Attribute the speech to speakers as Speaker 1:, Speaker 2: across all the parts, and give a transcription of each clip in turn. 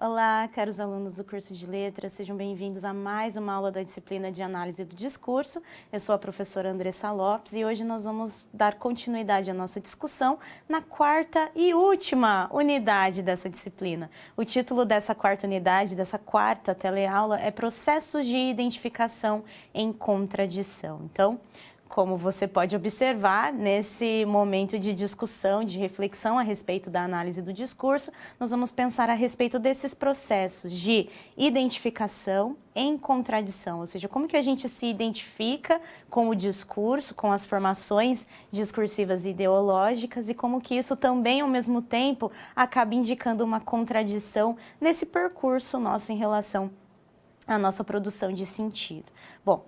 Speaker 1: Olá, caros alunos do curso de Letras, sejam bem-vindos a mais uma aula da disciplina de Análise do Discurso. Eu sou a professora Andressa Lopes e hoje nós vamos dar continuidade à nossa discussão na quarta e última unidade dessa disciplina. O título dessa quarta unidade, dessa quarta teleaula, é Processos de Identificação em Contradição. Então, como você pode observar, nesse momento de discussão, de reflexão a respeito da análise do discurso, nós vamos pensar a respeito desses processos de identificação em contradição, ou seja, como que a gente se identifica com o discurso, com as formações discursivas e ideológicas e como que isso também, ao mesmo tempo, acaba indicando uma contradição nesse percurso nosso em relação a nossa produção de sentido. Bom,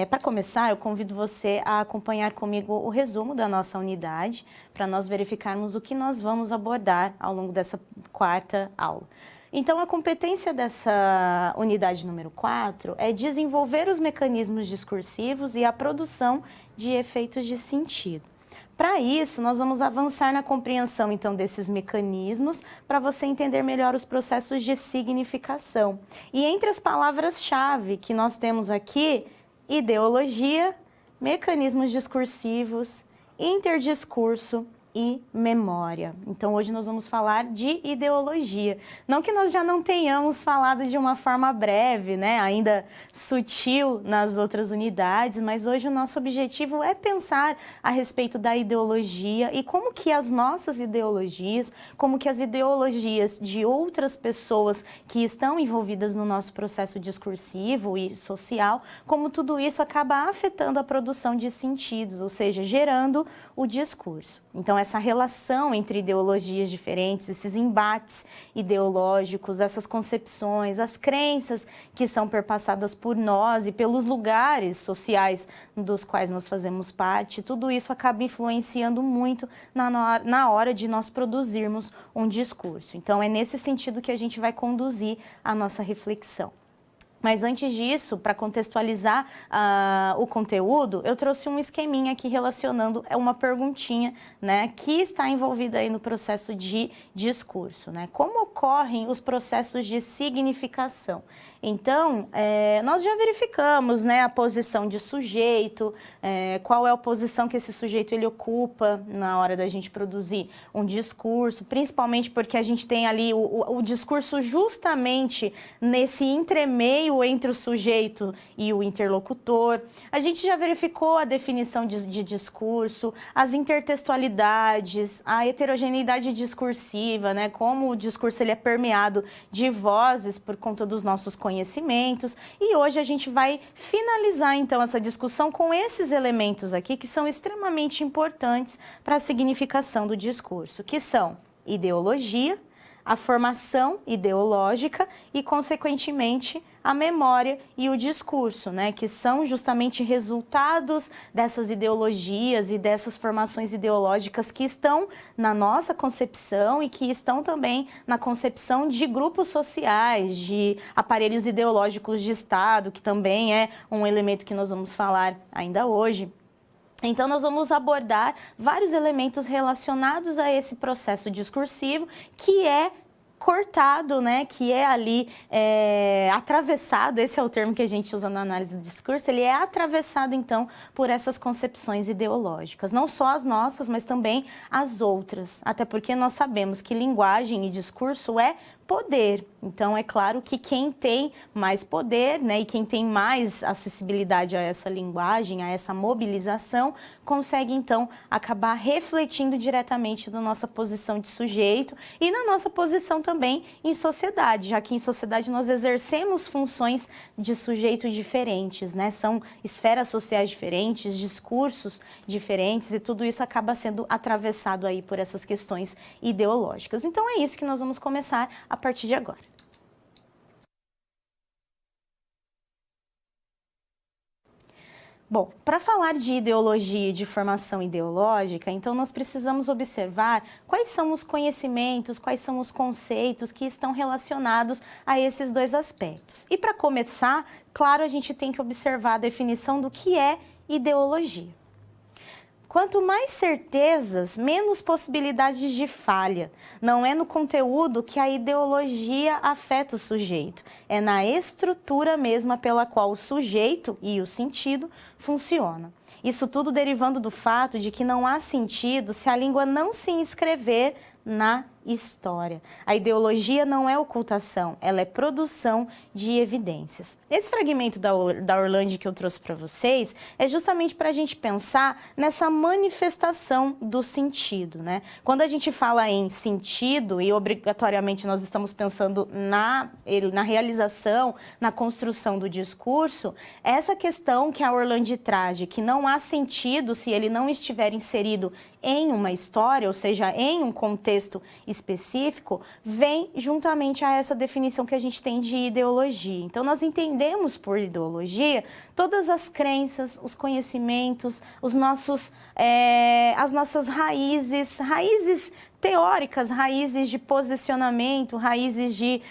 Speaker 1: para começar, eu convido você a acompanhar comigo o resumo da nossa unidade, para nós verificarmos o que nós vamos abordar ao longo dessa quarta aula. Então, a competência dessa unidade número 4 é desenvolver os mecanismos discursivos e a produção de efeitos de sentido. Para isso, nós vamos avançar na compreensão, então, desses mecanismos para você entender melhor os processos de significação. E entre as palavras-chave que nós temos aqui, ideologia, mecanismos discursivos, interdiscurso e memória. Então, hoje nós vamos falar de ideologia. Não que nós já não tenhamos falado de uma forma breve, né, ainda sutil nas outras unidades, mas hoje o nosso objetivo é pensar a respeito da ideologia e como que as nossas ideologias, como que as ideologias de outras pessoas que estão envolvidas no nosso processo discursivo e social, como tudo isso acaba afetando a produção de sentidos, ou seja, gerando o discurso. Então, essa relação entre ideologias diferentes, esses embates ideológicos, essas concepções, as crenças que são perpassadas por nós e pelos lugares sociais dos quais nós fazemos parte, tudo isso acaba influenciando muito na hora de nós produzirmos um discurso. Então, é nesse sentido que a gente vai conduzir a nossa reflexão. Mas antes disso, para contextualizar o conteúdo, eu trouxe um esqueminha aqui relacionando uma perguntinha, né, que está envolvida aí no processo de discurso, né? Como ocorrem os processos de significação? Então, nós já verificamos, né, a posição de sujeito, qual é a posição que esse sujeito ele ocupa na hora da gente produzir um discurso, principalmente porque a gente tem ali o discurso justamente nesse entremeio entre o sujeito e o interlocutor. A gente já verificou a definição de discurso, as intertextualidades, a heterogeneidade discursiva, né, como o discurso ele é permeado de vozes por conta dos nossos conhecimentos. E hoje a gente vai finalizar então essa discussão com esses elementos aqui que são extremamente importantes para a significação do discurso, que são ideologia, a formação ideológica e, consequentemente, a memória e o discurso, né, que são justamente resultados dessas ideologias e dessas formações ideológicas que estão na nossa concepção e que estão também na concepção de grupos sociais, de aparelhos ideológicos de Estado, que também é um elemento que nós vamos falar ainda hoje. Então, nós vamos abordar vários elementos relacionados a esse processo discursivo que é cortado, né, que é ali atravessado, esse é o termo que a gente usa na análise do discurso, ele é atravessado, então, por essas concepções ideológicas, não só as nossas, mas também as outras, até porque nós sabemos que linguagem e discurso é poder. Então, é claro que quem tem mais poder, né, e quem tem mais acessibilidade a essa linguagem, a essa mobilização, consegue, então, acabar refletindo diretamente na nossa posição de sujeito e na nossa posição também em sociedade, já que em sociedade nós exercemos funções de sujeito diferentes, né? São esferas sociais diferentes, discursos diferentes e tudo isso acaba sendo atravessado aí por essas questões ideológicas. Então, é isso que nós vamos começar a partir de agora. Bom, para falar de ideologia e de formação ideológica, então nós precisamos observar quais são os conhecimentos, quais são os conceitos que estão relacionados a esses dois aspectos. E para começar, claro, a gente tem que observar a definição do que é ideologia. Quanto mais certezas, menos possibilidades de falha. Não é no conteúdo que a ideologia afeta o sujeito, é na estrutura mesma pela qual o sujeito e o sentido funcionam. Isso tudo derivando do fato de que não há sentido se a língua não se inscrever na história. A ideologia não é ocultação, ela é produção de evidências. Esse fragmento da Orlandi que eu trouxe para vocês é justamente para a gente pensar nessa manifestação do sentido, né? Quando a gente fala em sentido, e obrigatoriamente nós estamos pensando na realização, na construção do discurso, essa questão que a Orlandi traz, de que não há sentido se ele não estiver inserido em uma história, ou seja, em um contexto específico, vem juntamente a essa definição que a gente tem de ideologia. Então, nós entendemos por ideologia todas as crenças, os conhecimentos, as nossas raízes teóricas, raízes de posicionamento, raízes de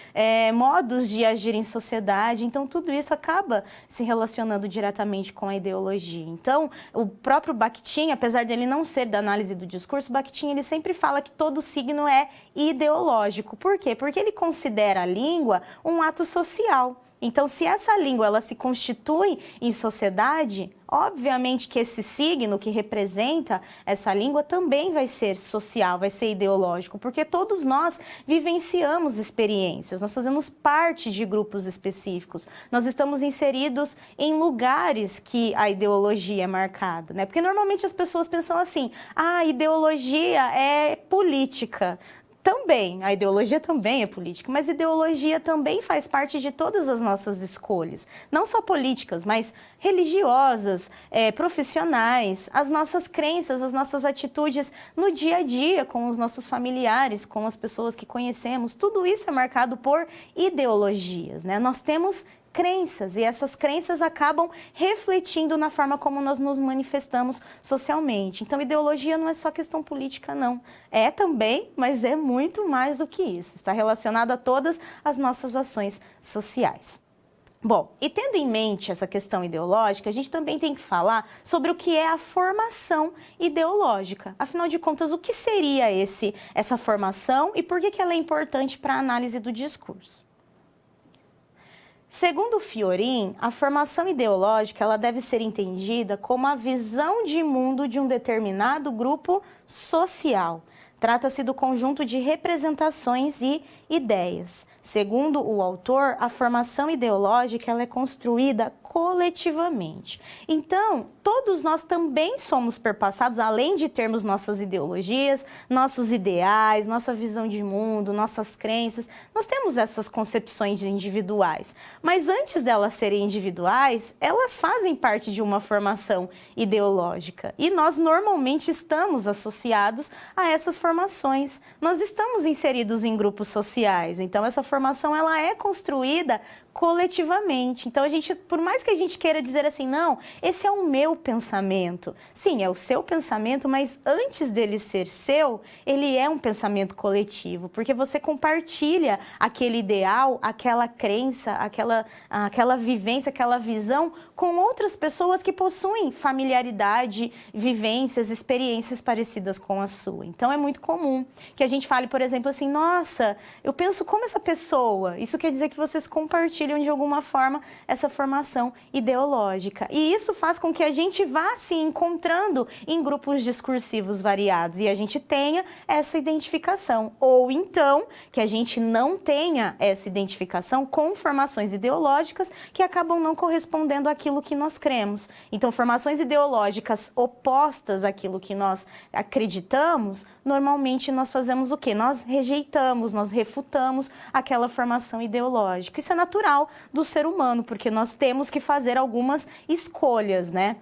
Speaker 1: modos de agir em sociedade. Então, tudo isso acaba se relacionando diretamente com a ideologia. Então, o próprio Bakhtin, apesar dele não ser da análise do discurso, Bakhtin ele sempre fala que todo signo é ideológico. Por quê? Porque ele considera a língua um ato social. Então, se essa língua ela se constitui em sociedade, obviamente que esse signo que representa essa língua também vai ser social, vai ser ideológico, porque todos nós vivenciamos experiências, nós fazemos parte de grupos específicos, nós estamos inseridos em lugares que a ideologia é marcada, né? Porque normalmente as pessoas pensam assim, a ideologia é política. Também, a ideologia também é política, mas ideologia também faz parte de todas as nossas escolhas. Não só políticas, mas religiosas, profissionais, as nossas crenças, as nossas atitudes no dia a dia com os nossos familiares, com as pessoas que conhecemos. Tudo isso é marcado por ideologias, né? Nós temos crenças e essas crenças acabam refletindo na forma como nós nos manifestamos socialmente. Então, ideologia não é só questão política, não. É também, mas é muito mais do que isso. Está relacionado a todas as nossas ações sociais. Bom, e tendo em mente essa questão ideológica, a gente também tem que falar sobre o que é a formação ideológica. Afinal de contas, o que seria essa formação e por que ela é importante para a análise do discurso? Segundo Fiorin, a formação ideológica ela deve ser entendida como a visão de mundo de um determinado grupo social. Trata-se do conjunto de representações e ideias. Segundo o autor, a formação ideológica ela é construída coletivamente. Então, todos nós também somos perpassados, além de termos nossas ideologias, nossos ideais, nossa visão de mundo, nossas crenças, nós temos essas concepções individuais. Mas antes delas serem individuais, elas fazem parte de uma formação ideológica. E nós normalmente estamos associados a essas formações. Nós estamos inseridos em grupos sociais, então essa formação ela é construída coletivamente. Então, por mais que a gente queira dizer assim, não, esse é o meu pensamento. Sim, é o seu pensamento, mas antes dele ser seu, ele é um pensamento coletivo, porque você compartilha aquele ideal, aquela crença, aquela vivência, aquela visão com outras pessoas que possuem familiaridade, vivências, experiências parecidas com a sua. Então, é muito comum que a gente fale, por exemplo, assim, nossa, eu penso como essa pessoa. Isso quer dizer que vocês compartilham de alguma forma essa formação ideológica. E isso faz com que a gente vá se encontrando em grupos discursivos variados e a gente tenha essa identificação. Ou então, que a gente não tenha essa identificação com formações ideológicas que acabam não correspondendo àquilo que nós cremos. Então, formações ideológicas opostas àquilo que nós acreditamos, normalmente nós fazemos o quê? Nós rejeitamos, nós refutamos aquela formação ideológica. Isso é natural do ser humano, porque nós temos que fazer algumas escolhas, né?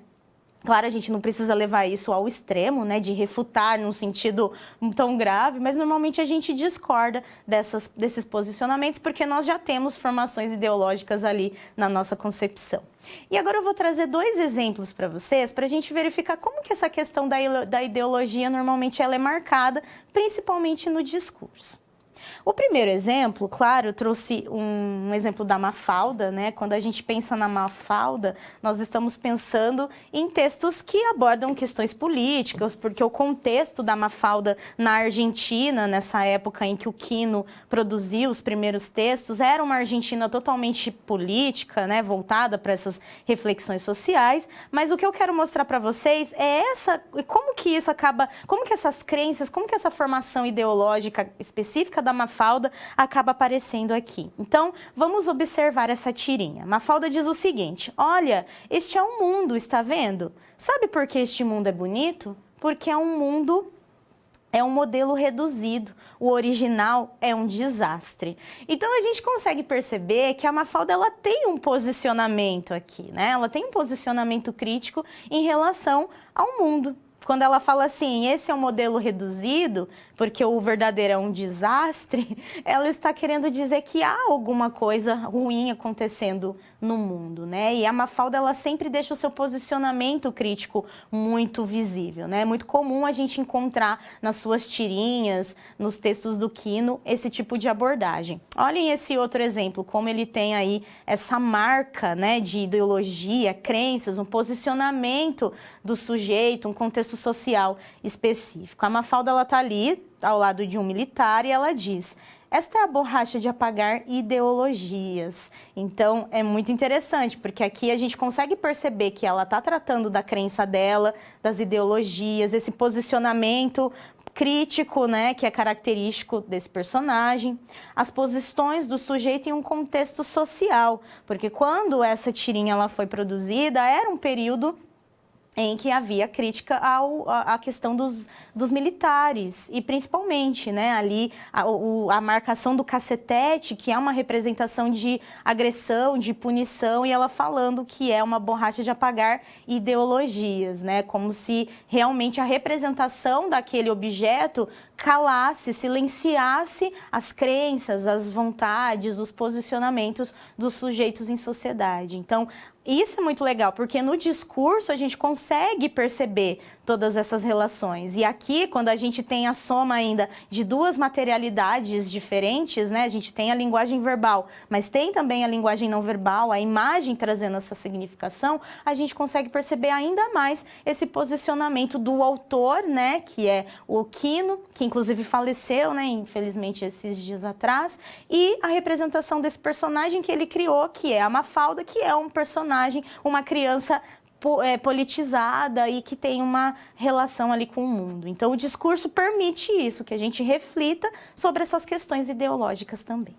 Speaker 1: Claro, a gente não precisa levar isso ao extremo, né, de refutar num sentido tão grave, mas normalmente a gente discorda desses posicionamentos porque nós já temos formações ideológicas ali na nossa concepção. E agora eu vou trazer dois exemplos para vocês, para a gente verificar como que essa questão da ideologia normalmente ela é marcada, principalmente no discurso. O primeiro exemplo, claro, eu trouxe um exemplo da Mafalda, né? Quando a gente pensa na Mafalda, nós estamos pensando em textos que abordam questões políticas, porque o contexto da Mafalda na Argentina, nessa época em que o Quino produziu os primeiros textos, era uma Argentina totalmente política, né? Voltada para essas reflexões sociais. Mas o que eu quero mostrar para vocês é como que isso acaba, como que essas crenças, como que essa formação ideológica específica da Mafalda acaba aparecendo aqui. Então, vamos observar essa tirinha. Mafalda diz o seguinte: olha, este é um mundo, está vendo? Sabe por que este mundo é bonito? Porque é um mundo... é um modelo reduzido, o original é um desastre. Então a gente consegue perceber que a Mafalda ela tem um posicionamento aqui, né? Ela tem um posicionamento crítico em relação ao mundo. Quando ela fala assim, esse é um modelo reduzido, porque o verdadeiro é um desastre, ela está querendo dizer que há alguma coisa ruim acontecendo no mundo, né? E a Mafalda, ela sempre deixa o seu posicionamento crítico muito visível, né? É muito comum a gente encontrar nas suas tirinhas, nos textos do Quino, esse tipo de abordagem. Olhem esse outro exemplo, como ele tem aí essa marca, né, de ideologia, crenças, um posicionamento do sujeito, um contexto social específico. A Mafalda, ela está ali, ao lado de um militar, e ela diz: esta é a borracha de apagar ideologias. Então, é muito interessante, porque aqui a gente consegue perceber que ela está tratando da crença dela, das ideologias, esse posicionamento crítico, né, que é característico desse personagem, as posições do sujeito em um contexto social, porque quando essa tirinha ela foi produzida, era um período em que havia crítica à questão dos militares, e principalmente, né, ali a marcação do cacetete, que é uma representação de agressão, de punição, e ela falando que é uma borracha de apagar ideologias, né, como se realmente a representação daquele objeto calasse, silenciasse as crenças, as vontades, os posicionamentos dos sujeitos em sociedade. Então, isso é muito legal, porque no discurso a gente consegue perceber todas essas relações. E aqui, quando a gente tem a soma ainda de duas materialidades diferentes, né? A gente tem a linguagem verbal, mas tem também a linguagem não verbal, a imagem trazendo essa significação, a gente consegue perceber ainda mais esse posicionamento do autor, né? Que é o Quino, que inclusive faleceu, né? Infelizmente, esses dias atrás, e a representação desse personagem que ele criou, que é a Mafalda, que é um personagem, uma criança politizada e que tem uma relação ali com o mundo. Então, o discurso permite isso, que a gente reflita sobre essas questões ideológicas também.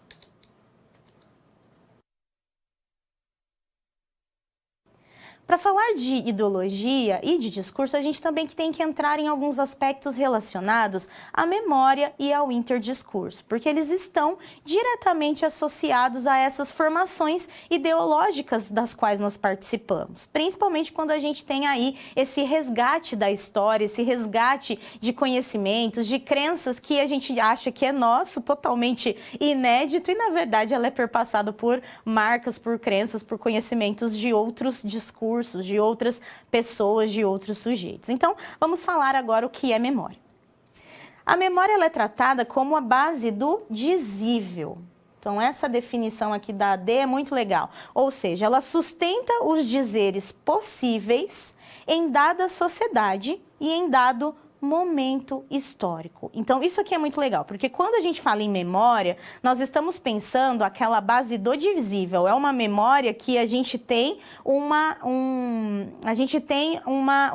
Speaker 1: Para falar de ideologia e de discurso, a gente também tem que entrar em alguns aspectos relacionados à memória e ao interdiscurso, porque eles estão diretamente associados a essas formações ideológicas das quais nós participamos, principalmente quando a gente tem aí esse resgate da história, esse resgate de conhecimentos, de crenças que a gente acha que é nosso, totalmente inédito, e na verdade ela é perpassada por marcas, por crenças, por conhecimentos de outros discursos, de outras pessoas, de outros sujeitos. Então, vamos falar agora o que é memória. A memória ela é tratada como a base do dizível. Então, essa definição aqui da AD é muito legal. Ou seja, ela sustenta os dizeres possíveis em dada sociedade e em dado momento histórico. Então, isso aqui é muito legal, porque quando a gente fala em memória, nós estamos pensando aquela base do divisível. É uma memória que a gente tem um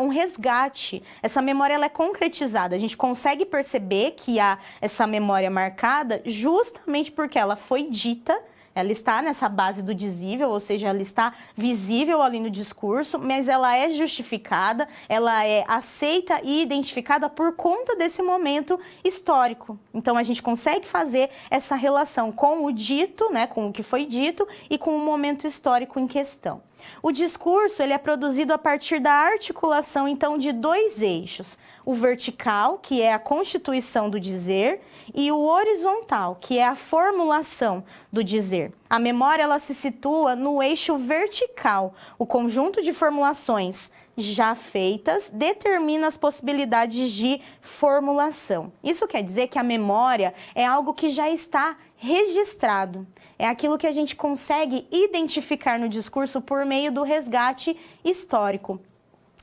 Speaker 1: resgate. Essa memória ela é concretizada. A gente consegue perceber que há essa memória marcada justamente porque ela foi dita. Ela está nessa base do dizível, ou seja, ela está visível ali no discurso, mas ela é justificada, ela é aceita e identificada por conta desse momento histórico. Então, a gente consegue fazer essa relação com o dito, né, com o que foi dito, e com o momento histórico em questão. O discurso ele é produzido a partir da articulação, então, de dois eixos. O vertical, que é a constituição do dizer, e o horizontal, que é a formulação do dizer. A memória ela se situa no eixo vertical. O conjunto de formulações já feitas determina as possibilidades de formulação. Isso quer dizer que a memória é algo que já está registrado. É aquilo que a gente consegue identificar no discurso por meio do resgate histórico.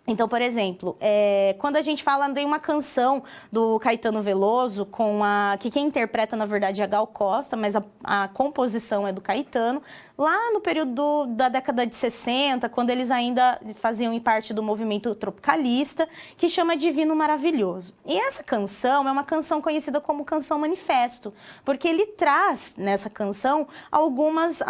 Speaker 1: Então, por exemplo, quando a gente fala de uma canção do Caetano Veloso, que quem interpreta, na verdade, é a Gal Costa, mas a composição é do Caetano, lá no período da década de 60, quando eles ainda faziam parte do movimento tropicalista, que chama Divino Maravilhoso. E essa canção é uma canção conhecida como Canção Manifesto, porque ele traz, nessa canção, algumas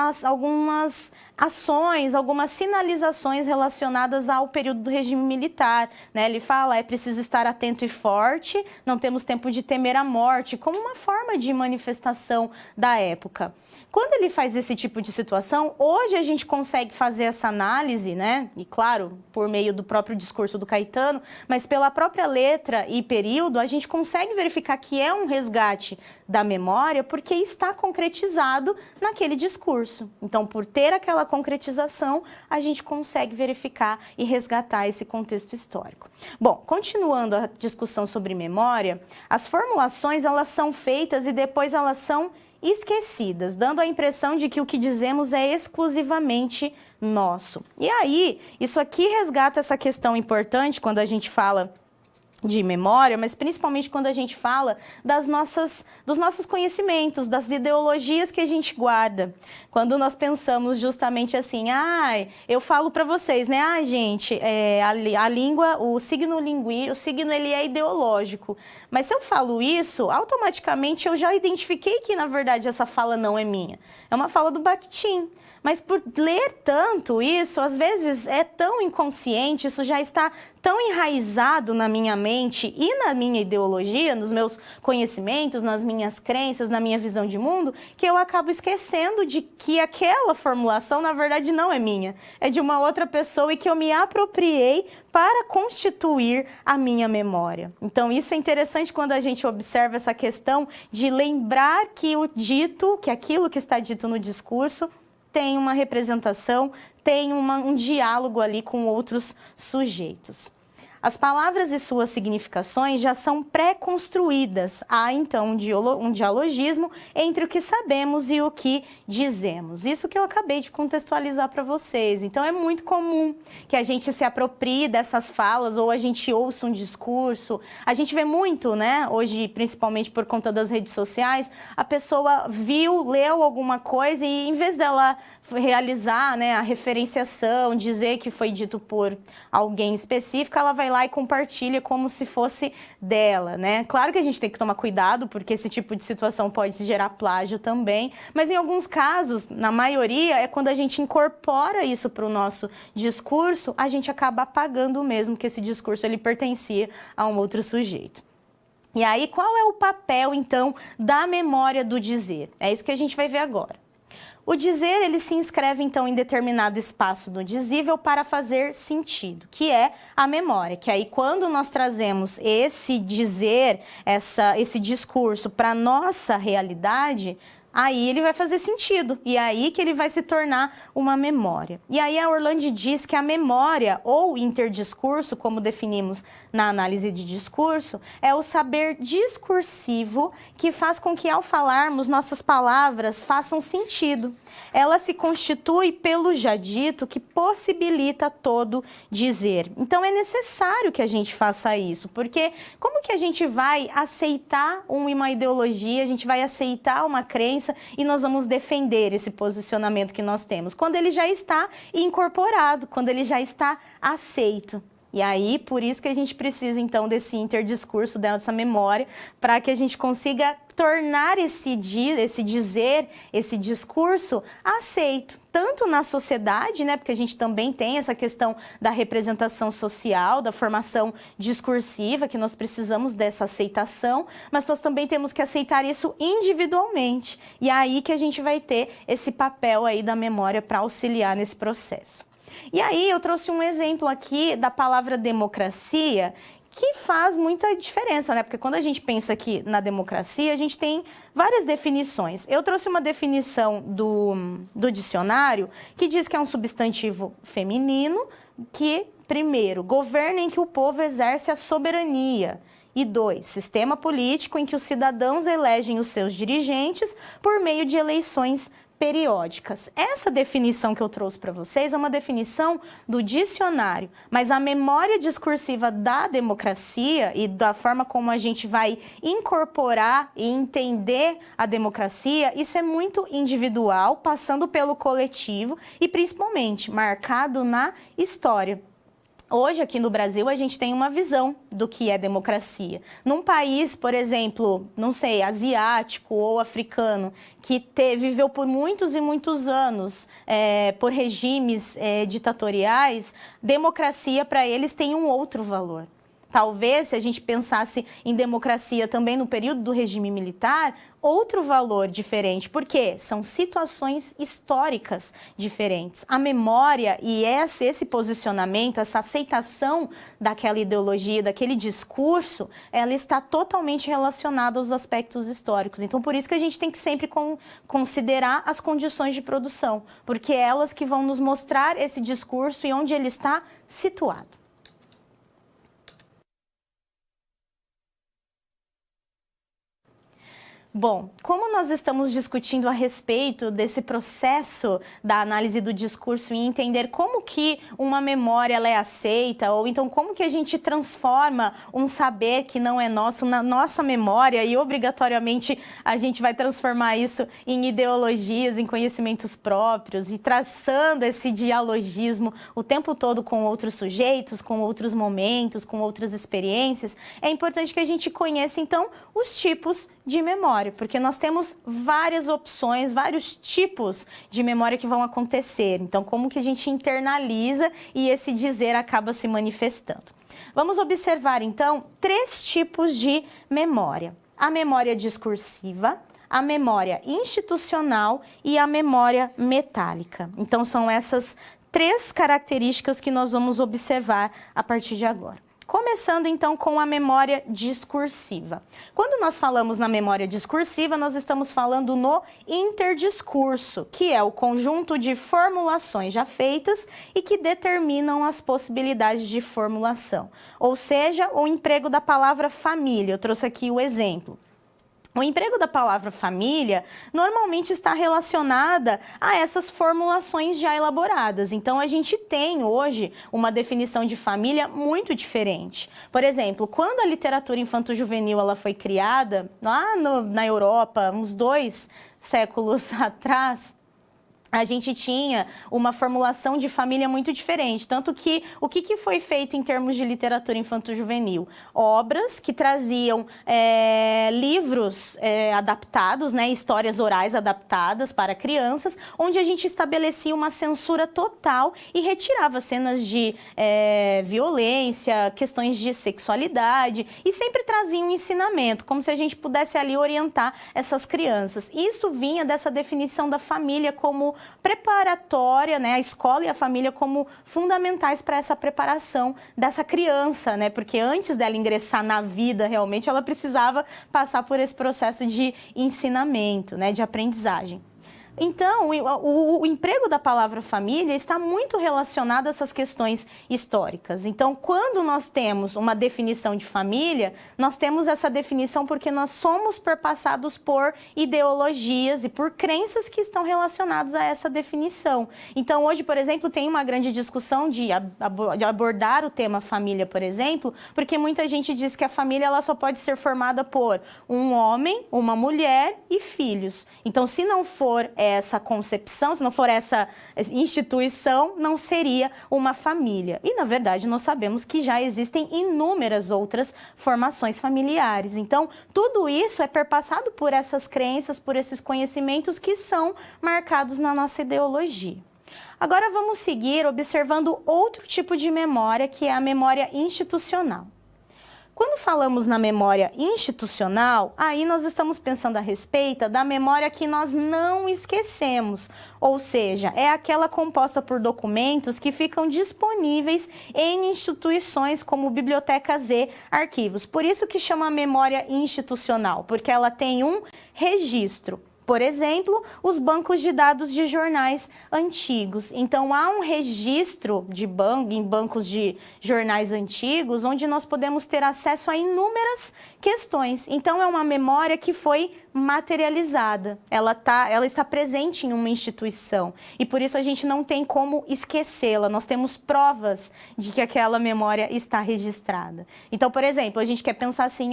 Speaker 1: ações, algumas sinalizações relacionadas ao período do regime militar, né? Ele fala, é preciso estar atento e forte, não temos tempo de temer a morte, como uma forma de manifestação da época. Quando ele faz esse tipo de situação, hoje a gente consegue fazer essa análise, né? E claro, por meio do próprio discurso do Caetano, mas pela própria letra e período, a gente consegue verificar que é um resgate da memória porque está concretizado naquele discurso. Então, por ter aquela concretização, a gente consegue verificar e resgatar esse contexto histórico. Bom, continuando a discussão sobre memória, as formulações elas são feitas e depois elas são esquecidas, dando a impressão de que o que dizemos é exclusivamente nosso. E aí, isso aqui resgata essa questão importante quando a gente fala de memória, mas principalmente quando a gente fala dos nossos conhecimentos, das ideologias que a gente guarda. Quando nós pensamos justamente assim, eu falo para vocês, né, gente, a língua, o signo ele é ideológico. Mas se eu falo isso, automaticamente eu já identifiquei que, na verdade, essa fala não é minha. É uma fala do Bakhtin. Mas por ler tanto isso, às vezes é tão inconsciente, isso já está tão enraizado na minha mente e na minha ideologia, nos meus conhecimentos, nas minhas crenças, na minha visão de mundo, que eu acabo esquecendo de que aquela formulação, na verdade, não é minha. É de uma outra pessoa e que eu me apropriei para constituir a minha memória. Então, isso é interessante quando a gente observa essa questão de lembrar que que aquilo que está dito no discurso tem uma representação, tem um diálogo ali com outros sujeitos. As palavras e suas significações já são pré-construídas. Há, então, um dialogismo entre o que sabemos e o que dizemos. Isso que eu acabei de contextualizar para vocês. Então, é muito comum que a gente se aproprie dessas falas ou a gente ouça um discurso. A gente vê muito, né, hoje, principalmente por conta das redes sociais, a pessoa leu alguma coisa e, em vez dela realizar, né, a referenciação, dizer que foi dito por alguém específico, ela vai lá e compartilha como se fosse dela, né? Claro que a gente tem que tomar cuidado, porque esse tipo de situação pode gerar plágio também, mas em alguns casos, na maioria, é quando a gente incorpora isso para o nosso discurso, a gente acaba apagando mesmo que esse discurso ele pertencia a um outro sujeito. E aí, qual é o papel, então, da memória do dizer? É isso que a gente vai ver agora. O dizer, ele se inscreve, então, em determinado espaço do dizível para fazer sentido, que é a memória. Que aí, quando nós trazemos esse dizer, esse discurso para a nossa realidade, aí ele vai fazer sentido, e é aí que ele vai se tornar uma memória. E aí a Orlandi diz que a memória, ou interdiscurso, como definimos na análise de discurso, é o saber discursivo que faz com que, ao falarmos, nossas palavras façam sentido. Ela se constitui pelo já dito que possibilita todo dizer. Então é necessário que a gente faça isso, porque como que a gente vai aceitar uma ideologia, a gente vai aceitar uma crença e nós vamos defender esse posicionamento que nós temos? Quando ele já está incorporado, quando ele já está aceito. E aí, por isso que a gente precisa, então, desse interdiscurso, dessa memória, para que a gente consiga tornar esse dizer, esse discurso aceito, tanto na sociedade, né, porque a gente também tem essa questão da representação social, da formação discursiva, que nós precisamos dessa aceitação, mas nós também temos que aceitar isso individualmente. E é aí que a gente vai ter esse papel aí da memória para auxiliar nesse processo. E aí eu trouxe um exemplo aqui da palavra democracia, que faz muita diferença, né? Porque quando a gente pensa aqui na democracia, a gente tem várias definições. Eu trouxe uma definição do dicionário que diz que é um substantivo feminino que, primeiro, governo em que o povo exerce a soberania. E 2, sistema político em que os cidadãos elegem os seus dirigentes por meio de eleições periódicas. Essa definição que eu trouxe para vocês é uma definição do dicionário, mas a memória discursiva da democracia e da forma como a gente vai incorporar e entender a democracia, isso é muito individual, passando pelo coletivo e principalmente marcado na história. Hoje, aqui no Brasil, a gente tem uma visão do que é democracia. Num país, por exemplo, não sei, asiático ou africano, que viveu por muitos e muitos anos por regimes ditatoriais, democracia para eles tem um outro valor. Talvez, se a gente pensasse em democracia também no período do regime militar, outro valor diferente, porque são situações históricas diferentes. A memória e esse posicionamento, essa aceitação daquela ideologia, daquele discurso, ela está totalmente relacionada aos aspectos históricos. Então, por isso que a gente tem que sempre considerar as condições de produção, porque é elas que vão nos mostrar esse discurso e onde ele está situado. Bom, como nós estamos discutindo a respeito desse processo da análise do discurso e entender como que uma memória ela é aceita, ou então como que a gente transforma um saber que não é nosso na nossa memória e obrigatoriamente a gente vai transformar isso em ideologias, em conhecimentos próprios e traçando esse dialogismo o tempo todo com outros sujeitos, com outros momentos, com outras experiências, é importante que a gente conheça então os tipos de memória, porque nós temos várias opções, vários tipos de memória que vão acontecer. Então, como que a gente internaliza e esse dizer acaba se manifestando? Vamos observar, então, 3 tipos de memória. A memória discursiva, a memória institucional e a memória metálica. Então, são essas 3 características que nós vamos observar a partir de agora. Começando, então, com a memória discursiva. Quando nós falamos na memória discursiva, nós estamos falando no interdiscurso, que é o conjunto de formulações já feitas e que determinam as possibilidades de formulação. Ou seja, o emprego da palavra família. Eu trouxe aqui o exemplo. O emprego da palavra família normalmente está relacionada a essas formulações já elaboradas. Então, a gente tem hoje uma definição de família muito diferente. Por exemplo, quando a literatura infanto-juvenil ela foi criada, lá na Europa, uns 2 séculos atrás, a gente tinha uma formulação de família muito diferente, tanto que o que foi feito em termos de literatura infanto-juvenil? Obras que traziam livros adaptados, né, histórias orais adaptadas para crianças, onde a gente estabelecia uma censura total e retirava cenas de violência, questões de sexualidade e sempre trazia um ensinamento, como se a gente pudesse ali orientar essas crianças. Isso vinha dessa definição da família como preparatória, né, a escola e a família como fundamentais para essa preparação dessa criança, né, porque antes dela ingressar na vida, realmente, ela precisava passar por esse processo de ensinamento, né, de aprendizagem. Então, o emprego da palavra família está muito relacionado a essas questões históricas. Então, quando nós temos uma definição de família, nós temos essa definição porque nós somos perpassados por ideologias e por crenças que estão relacionadas a essa definição. Então, hoje, por exemplo, tem uma grande discussão de abordar o tema família, por exemplo, porque muita gente diz que a família ela só pode ser formada por um homem, uma mulher e filhos. Então, se não for essa concepção, se não for essa instituição, não seria uma família. E, na verdade, nós sabemos que já existem inúmeras outras formações familiares. Então, tudo isso é perpassado por essas crenças, por esses conhecimentos que são marcados na nossa ideologia. Agora, vamos seguir observando outro tipo de memória, que é a memória institucional. Quando falamos na memória institucional, aí nós estamos pensando a respeito da memória que nós não esquecemos, ou seja, é aquela composta por documentos que ficam disponíveis em instituições como bibliotecas e arquivos. Por isso que chama memória institucional, porque ela tem um registro. Por exemplo, os bancos de dados de jornais antigos. Então, há um registro em bancos de jornais antigos, onde nós podemos ter acesso a inúmeras questões. Então, é uma memória que foi materializada. Ela está presente em uma instituição. E por isso a gente não tem como esquecê-la. Nós temos provas de que aquela memória está registrada. Então, por exemplo, a gente quer pensar assim,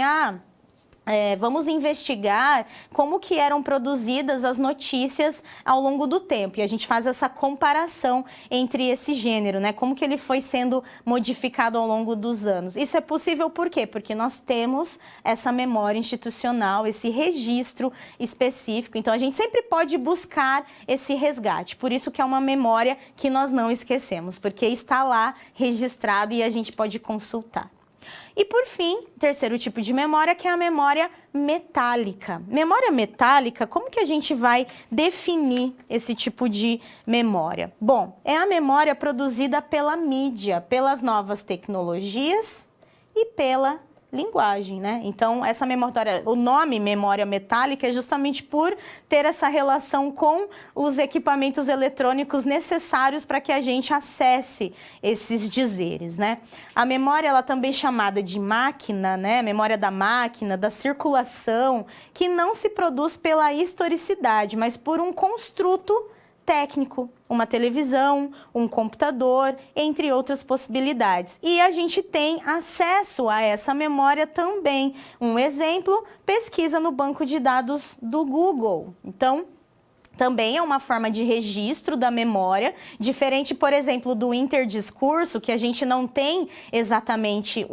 Speaker 1: vamos investigar como que eram produzidas as notícias ao longo do tempo. E a gente faz essa comparação entre esse gênero, né? Como que ele foi sendo modificado ao longo dos anos. Isso é possível por quê? Porque nós temos essa memória institucional, esse registro específico. Então, a gente sempre pode buscar esse resgate. Por isso que é uma memória que nós não esquecemos, porque está lá registrado e a gente pode consultar. E por fim, terceiro tipo de memória, que é a memória metálica. Memória metálica, como que a gente vai definir esse tipo de memória? Bom, é a memória produzida pela mídia, pelas novas tecnologias e pela linguagem, né? Então, essa memória, o nome memória metálica é justamente por ter essa relação com os equipamentos eletrônicos necessários para que a gente acesse esses dizeres, né? A memória, ela também é chamada de máquina, né? Memória da máquina, da circulação, que não se produz pela historicidade, mas por um construto técnico, uma televisão, um computador, entre outras possibilidades. E a gente tem acesso a essa memória também. Um exemplo, pesquisa no banco de dados do Google. Então, também é uma forma de registro da memória, diferente, por exemplo, do interdiscurso, que a gente não tem exatamente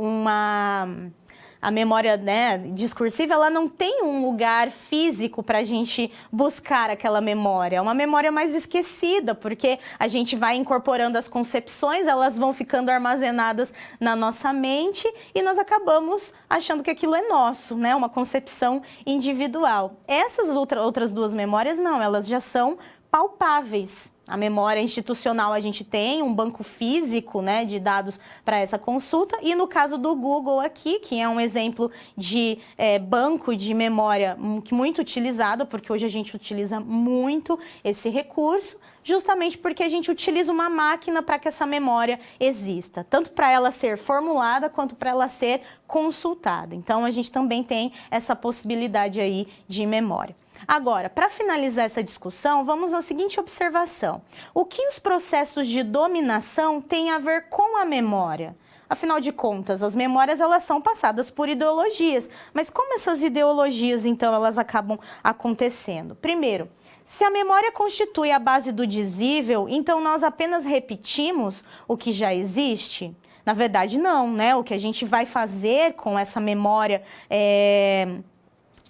Speaker 1: a memória, né, discursiva, ela não tem um lugar físico para a gente buscar aquela memória. É uma memória mais esquecida, porque a gente vai incorporando as concepções, elas vão ficando armazenadas na nossa mente e nós acabamos achando que aquilo é nosso, né, uma concepção individual. Essas outras duas memórias, não, elas já são palpáveis. A memória institucional, a gente tem um banco físico, né, de dados para essa consulta. E no caso do Google aqui, que é um exemplo de banco de memória muito utilizado, porque hoje a gente utiliza muito esse recurso, justamente porque a gente utiliza uma máquina para que essa memória exista, tanto para ela ser formulada quanto para ela ser consultada. Então, a gente também tem essa possibilidade aí de memória. Agora, para finalizar essa discussão, vamos à seguinte observação. O que os processos de dominação têm a ver com a memória? Afinal de contas, as memórias elas são passadas por ideologias, mas como essas ideologias, então, elas acabam acontecendo? Primeiro, se a memória constitui a base do dizível, então nós apenas repetimos o que já existe? Na verdade, não, né? O que a gente vai fazer com essa memória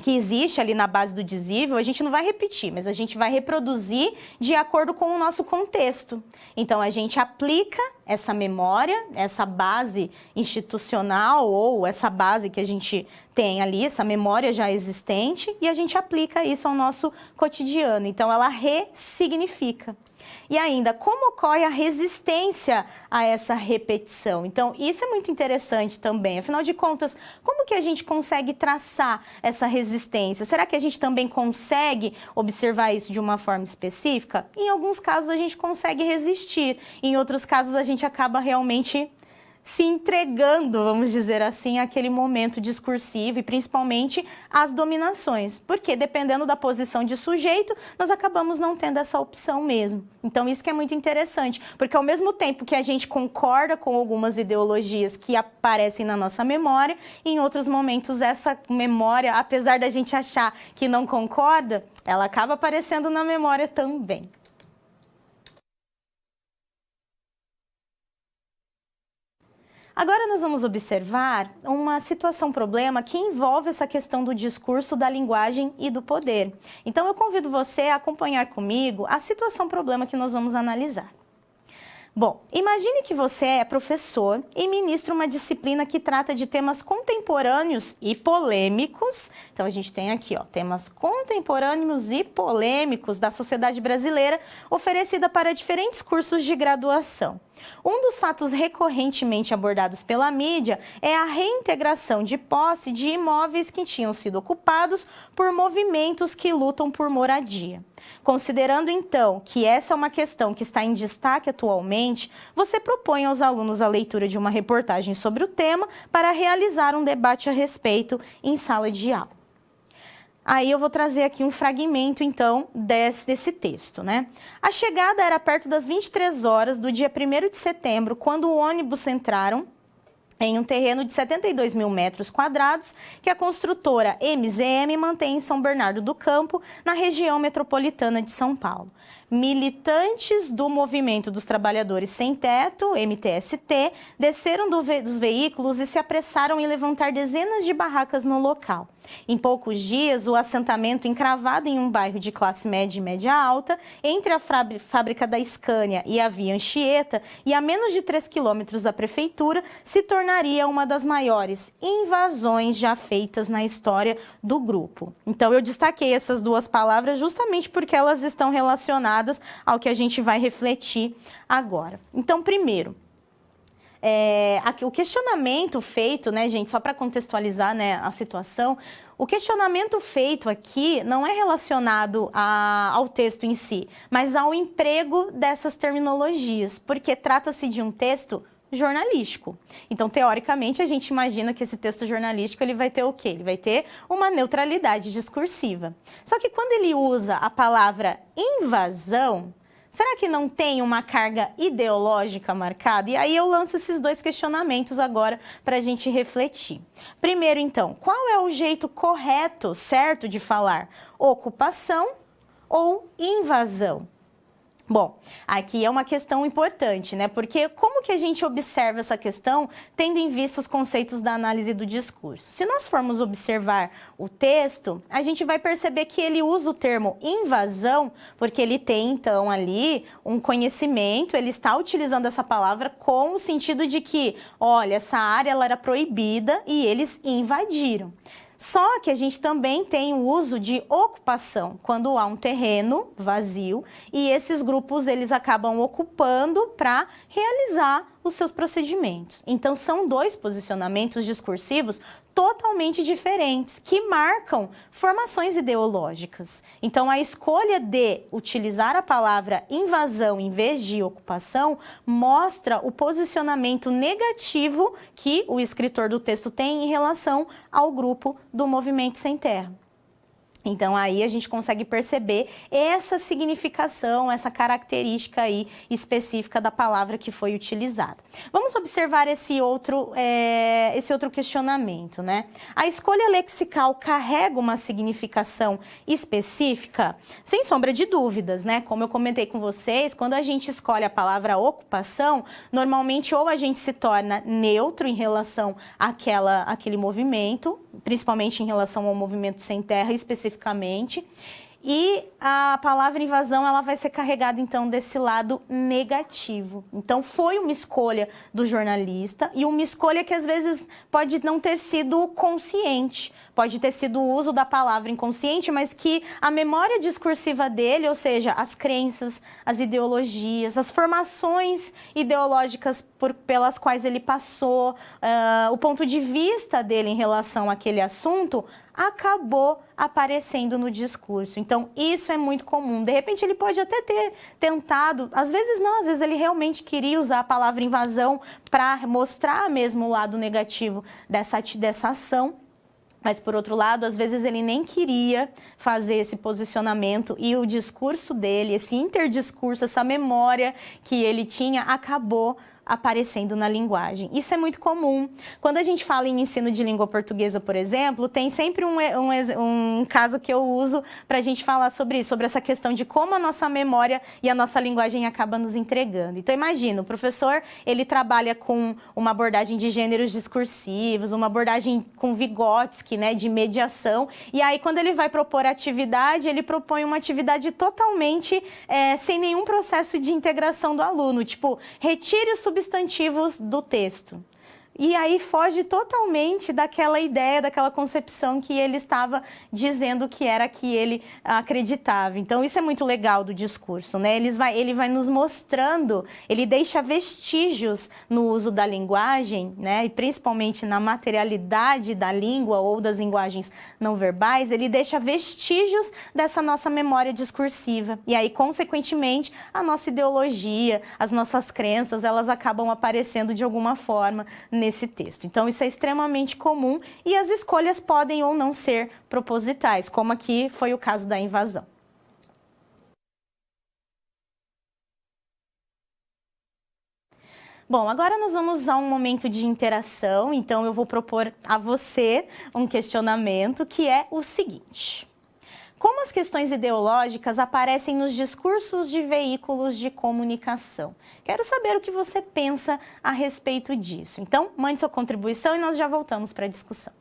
Speaker 1: que existe ali na base do dizível, a gente não vai repetir, mas a gente vai reproduzir de acordo com o nosso contexto. Então, a gente aplica essa memória, essa base institucional ou essa base que a gente tem ali, essa memória já existente, e a gente aplica isso ao nosso cotidiano. Então, ela ressignifica. E ainda, como ocorre a resistência a essa repetição? Então, isso é muito interessante também. Afinal de contas, como que a gente consegue traçar essa resistência? Será que a gente também consegue observar isso de uma forma específica? Em alguns casos, a gente consegue resistir. Em outros casos, a gente acaba realmente se entregando, vamos dizer assim, àquele momento discursivo e principalmente às dominações. Porque dependendo da posição de sujeito, nós acabamos não tendo essa opção mesmo. Então isso que é muito interessante, porque ao mesmo tempo que a gente concorda com algumas ideologias que aparecem na nossa memória, em outros momentos essa memória, apesar da gente achar que não concorda, ela acaba aparecendo na memória também. Agora nós vamos observar uma situação-problema que envolve essa questão do discurso, da linguagem e do poder. Então eu convido você a acompanhar comigo a situação-problema que nós vamos analisar. Bom, imagine que você é professor e ministra uma disciplina que trata de temas contemporâneos e polêmicos. Então, a gente tem aqui, ó, temas contemporâneos e polêmicos da sociedade brasileira, oferecida para diferentes cursos de graduação. Um dos fatos recorrentemente abordados pela mídia é a reintegração de posse de imóveis que tinham sido ocupados por movimentos que lutam por moradia. Considerando, então, que essa é uma questão que está em destaque atualmente, você propõe aos alunos a leitura de uma reportagem sobre o tema para realizar um debate a respeito em sala de aula. Aí eu vou trazer aqui um fragmento, então, desse texto, né? A chegada era perto das 23 horas do dia 1º de setembro, quando o ônibus entraram em um terreno de 72 mil metros quadrados que a construtora MZM mantém em São Bernardo do Campo, na região metropolitana de São Paulo. Militantes do Movimento dos Trabalhadores Sem Teto, MTST, desceram dos veículos e se apressaram em levantar dezenas de barracas no local. Em poucos dias, o assentamento encravado em um bairro de classe média e média alta, entre a fábrica da Scania e a Via Anchieta, e a menos de 3 quilômetros da prefeitura, se tornaria uma das maiores invasões já feitas na história do grupo. Então, eu destaquei essas duas palavras justamente porque elas estão relacionadas ao que a gente vai refletir agora. Então, primeiro, o questionamento feito, né, gente, só para contextualizar, né, a situação, o questionamento feito aqui não é relacionado ao texto em si, mas ao emprego dessas terminologias, porque trata-se de um texto jornalístico. Então, teoricamente, a gente imagina que esse texto jornalístico ele vai ter o quê? Ele vai ter uma neutralidade discursiva. Só que quando ele usa a palavra invasão, será que não tem uma carga ideológica marcada? E aí eu lanço esses dois questionamentos agora para a gente refletir. Primeiro, então, qual é o jeito correto, certo, de falar? Ocupação ou invasão? Bom, aqui é uma questão importante, né? Porque como que a gente observa essa questão tendo em vista os conceitos da análise do discurso? Se nós formos observar o texto, a gente vai perceber que ele usa o termo invasão, porque ele tem, então, ali um conhecimento, ele está utilizando essa palavra com o sentido de que, olha, essa área ela era proibida e eles invadiram. Só que a gente também tem o uso de ocupação, quando há um terreno vazio e esses grupos eles acabam ocupando para realizar os seus procedimentos. Então, são dois posicionamentos discursivos totalmente diferentes, que marcam formações ideológicas. Então, a escolha de utilizar a palavra invasão em vez de ocupação mostra o posicionamento negativo que o escritor do texto tem em relação ao grupo do Movimento Sem Terra. Então, aí a gente consegue perceber essa significação, essa característica aí específica da palavra que foi utilizada. Vamos observar esse outro questionamento, né? A escolha lexical carrega uma significação específica? Sem sombra de dúvidas, né? Como eu comentei com vocês, quando a gente escolhe a palavra ocupação, normalmente ou a gente se torna neutro em relação àquele movimento, principalmente em relação ao movimento sem terra, especificamente, e a palavra invasão ela vai ser carregada, então, desse lado negativo. Então, foi uma escolha do jornalista e uma escolha que, às vezes, pode não ter sido consciente. Pode ter sido o uso da palavra inconsciente, mas que a memória discursiva dele, ou seja, as crenças, as ideologias, as formações ideológicas pelas quais ele passou, o ponto de vista dele em relação àquele assunto, acabou aparecendo no discurso. Então, isso é muito comum. De repente, ele pode até ter tentado, às vezes não, às vezes ele realmente queria usar a palavra invasão para mostrar mesmo o lado negativo dessa ação. Mas, por outro lado, às vezes ele nem queria fazer esse posicionamento e o discurso dele, esse interdiscurso, essa memória que ele tinha, acabou aparecendo na linguagem. Isso é muito comum. Quando a gente fala em ensino de língua portuguesa, por exemplo, tem sempre um caso que eu uso para a gente falar sobre isso, sobre essa questão de como a nossa memória e a nossa linguagem acaba nos entregando. Então, imagina, o professor, ele trabalha com uma abordagem de gêneros discursivos, uma abordagem com Vygotsky, né, de mediação, e aí quando ele vai propor atividade, ele propõe uma atividade totalmente sem nenhum processo de integração do aluno, tipo, retire os substantivos do texto. E aí foge totalmente daquela ideia, daquela concepção que ele estava dizendo que era que ele acreditava. Então, isso é muito legal do discurso, né? Ele vai nos mostrando, ele deixa vestígios no uso da linguagem, né? E principalmente na materialidade da língua ou das linguagens não verbais, ele deixa vestígios dessa nossa memória discursiva. E aí, consequentemente, a nossa ideologia, as nossas crenças, elas acabam aparecendo de alguma forma nesse texto. Então, isso é extremamente comum e as escolhas podem ou não ser propositais, como aqui foi o caso da invasão. Bom, agora nós vamos a um momento de interação, então eu vou propor a você um questionamento que é o seguinte: como as questões ideológicas aparecem nos discursos de veículos de comunicação? Quero saber o que você pensa a respeito disso. Então, mande sua contribuição e nós já voltamos para a discussão.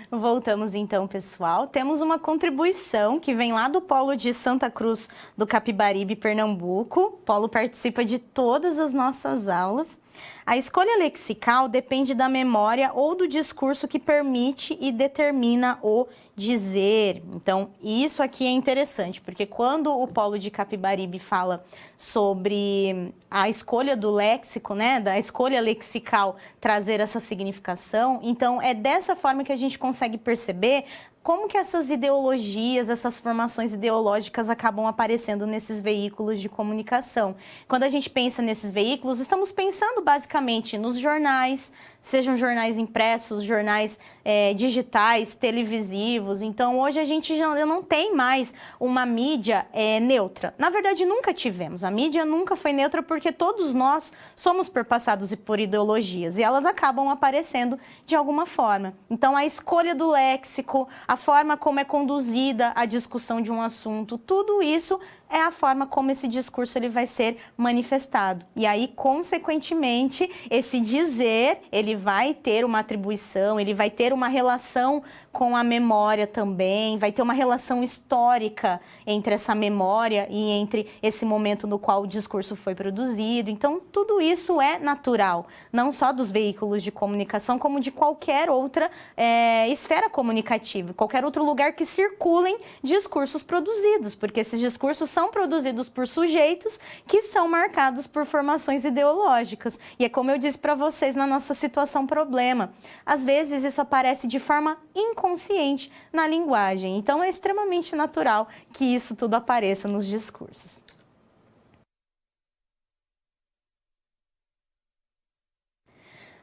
Speaker 1: Voltamos então, pessoal. Temos uma contribuição que vem lá do Polo de Santa Cruz do Capibaribe, Pernambuco. O Polo participa de todas as nossas aulas. A escolha lexical depende da memória ou do discurso que permite e determina o dizer. Então, isso aqui é interessante, porque quando o Polo de Capibaribe fala sobre a escolha do léxico, né, da escolha lexical trazer essa significação, então é dessa forma que a gente consegue perceber como que essas ideologias, essas formações ideológicas acabam aparecendo nesses veículos de comunicação. Quando a gente pensa nesses veículos, estamos pensando basicamente nos jornais, sejam jornais impressos, jornais digitais, televisivos. Então, hoje a gente já não tem mais uma mídia neutra. Na verdade, nunca tivemos. A mídia nunca foi neutra porque todos nós somos perpassados por ideologias e elas acabam aparecendo de alguma forma. Então, a escolha do léxico, a forma como é conduzida a discussão de um assunto, tudo isso é a forma como esse discurso ele vai ser manifestado. E aí, consequentemente, esse dizer, ele vai ter uma atribuição, ele vai ter uma relação com a memória também, vai ter uma relação histórica entre essa memória e entre esse momento no qual o discurso foi produzido. Então, tudo isso é natural, não só dos veículos de comunicação, como de qualquer outra esfera comunicativa, qualquer outro lugar que circulem discursos produzidos, porque esses discursos são produzidos por sujeitos que são marcados por formações ideológicas. E é como eu disse para vocês na nossa situação problema. Às vezes isso aparece de forma inconsciente na linguagem. Então é extremamente natural que isso tudo apareça nos discursos.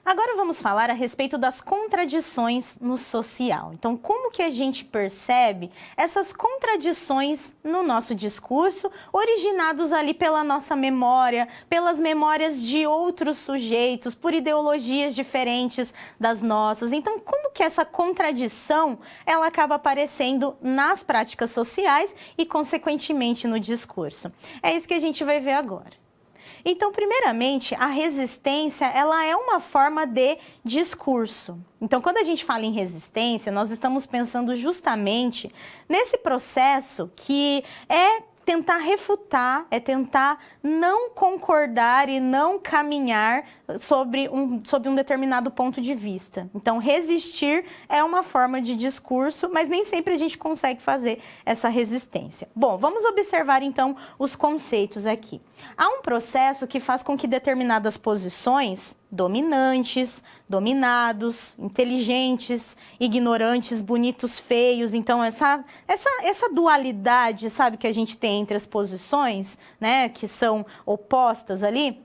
Speaker 1: Agora vamos falar a respeito das contradições no social. Então, como que a gente percebe essas contradições no nosso discurso, originados ali pela nossa memória, pelas memórias de outros sujeitos, por ideologias diferentes das nossas. Então, como que essa contradição, ela acaba aparecendo nas práticas sociais e, consequentemente, no discurso? É isso que a gente vai ver agora. Então, primeiramente, a resistência, ela é uma forma de discurso. Então, quando a gente fala em resistência, nós estamos pensando justamente nesse processo que é tentar refutar, é tentar não concordar e não caminhar sobre um determinado ponto de vista. Então, resistir é uma forma de discurso, mas nem sempre a gente consegue fazer essa resistência. Bom, vamos observar então os conceitos aqui. Há um processo que faz com que determinadas posições, dominantes, dominados, inteligentes, ignorantes, bonitos, feios, então essa dualidade, sabe, que a gente tem entre as posições, né, que são opostas ali,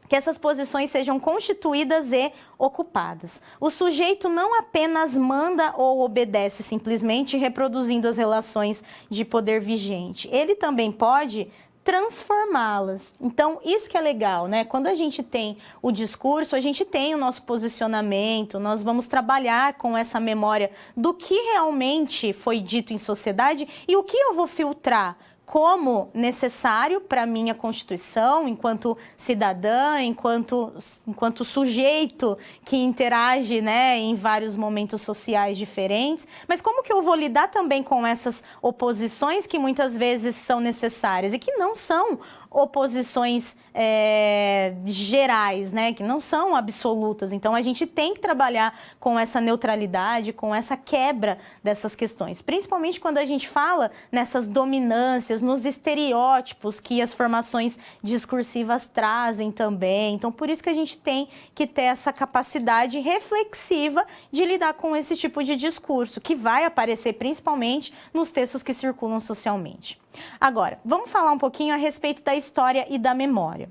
Speaker 1: que essas posições sejam constituídas e ocupadas. O sujeito não apenas manda ou obedece simplesmente reproduzindo as relações de poder vigente, ele também pode transformá-las. Então, isso que é legal, né? Quando a gente tem o discurso, a gente tem o nosso posicionamento, nós vamos trabalhar com essa memória do que realmente foi dito em sociedade e o que eu vou filtrar como necessário para a minha Constituição, enquanto cidadã, enquanto sujeito que interage, né, em vários momentos sociais diferentes, mas como que eu vou lidar também com essas oposições que muitas vezes são necessárias e que não são oposições gerais, né, que não são absolutas. Então, a gente tem que trabalhar com essa neutralidade, com essa quebra dessas questões, principalmente quando a gente fala nessas dominâncias, nos estereótipos que as formações discursivas trazem também. Então, por isso que a gente tem que ter essa capacidade reflexiva de lidar com esse tipo de discurso, que vai aparecer principalmente nos textos que circulam socialmente. Agora, vamos falar um pouquinho a respeito da história e da memória.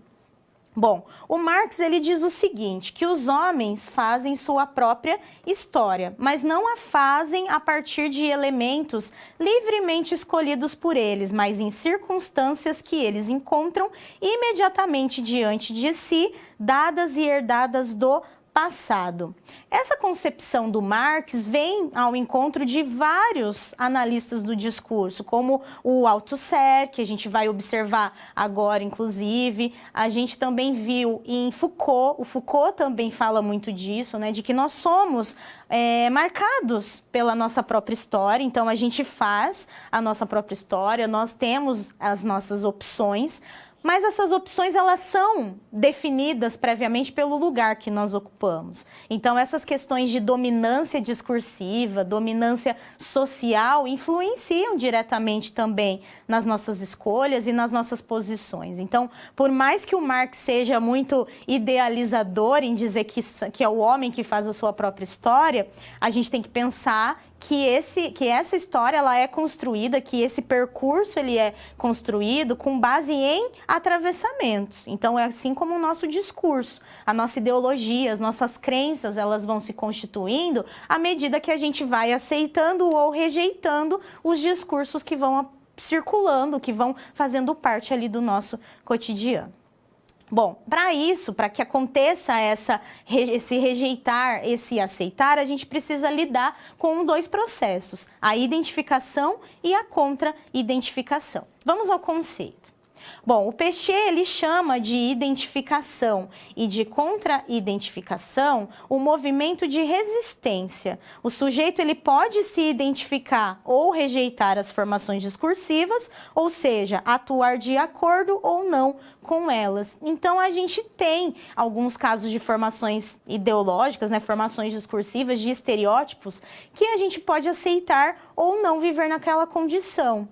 Speaker 1: Bom, o Marx ele diz o seguinte, que os homens fazem sua própria história, mas não a fazem a partir de elementos livremente escolhidos por eles, mas em circunstâncias que eles encontram imediatamente diante de si, dadas e herdadas do passado. Essa concepção do Marx vem ao encontro de vários analistas do discurso, como o Althusser, que a gente vai observar agora, inclusive. A gente também viu em Foucault, o Foucault também fala muito disso, né, de que nós somos marcados pela nossa própria história, então a gente faz a nossa própria história, nós temos as nossas opções, mas essas opções, elas são definidas previamente pelo lugar que nós ocupamos. Então, essas questões de dominância discursiva, dominância social, influenciam diretamente também nas nossas escolhas e nas nossas posições. Então, por mais que o Marx seja muito idealizador em dizer que é o homem que faz a sua própria história, a gente tem que pensar que essa história ela é construída, que esse percurso ele é construído com base em atravessamentos. Então é assim como o nosso discurso, a nossa ideologia, as nossas crenças, elas vão se constituindo à medida que a gente vai aceitando ou rejeitando os discursos que vão circulando, que vão fazendo parte ali do nosso cotidiano. Bom, para isso, para que aconteça esse rejeitar, esse aceitar, a gente precisa lidar com dois processos, a identificação e a contra-identificação. Vamos ao conceito. Bom, o Peixe, ele chama de identificação e de contra-identificação o movimento de resistência. O sujeito ele pode se identificar ou rejeitar as formações discursivas, ou seja, atuar de acordo ou não com elas. Então, a gente tem alguns casos de formações ideológicas, né, formações discursivas, de estereótipos, que a gente pode aceitar ou não viver naquela condição.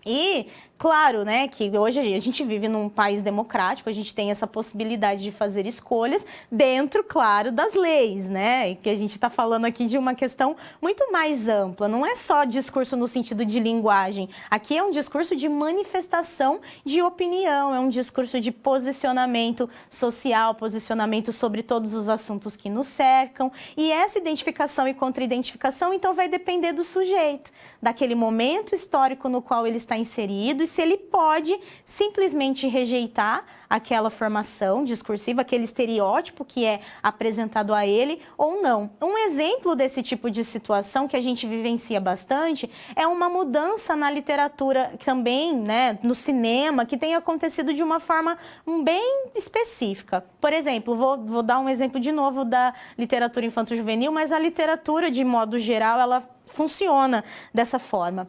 Speaker 1: E, claro, né, que hoje a gente vive num país democrático, a gente tem essa possibilidade de fazer escolhas dentro, claro, das leis, né? E que a gente está falando aqui de uma questão muito mais ampla, não é só discurso no sentido de linguagem. Aqui é um discurso de manifestação de opinião, é um discurso de posicionamento social, posicionamento sobre todos os assuntos que nos cercam. E essa identificação e contra-identificação, então, vai depender do sujeito, daquele momento histórico no qual ele está inserido e se ele pode simplesmente rejeitar aquela formação discursiva, aquele estereótipo que é apresentado a ele ou não. Um exemplo desse tipo de situação que a gente vivencia bastante é uma mudança na literatura também, né, no cinema, que tem acontecido de uma forma bem específica. Por exemplo, vou dar um exemplo de novo da literatura infanto-juvenil, mas a literatura, de modo geral, ela funciona dessa forma.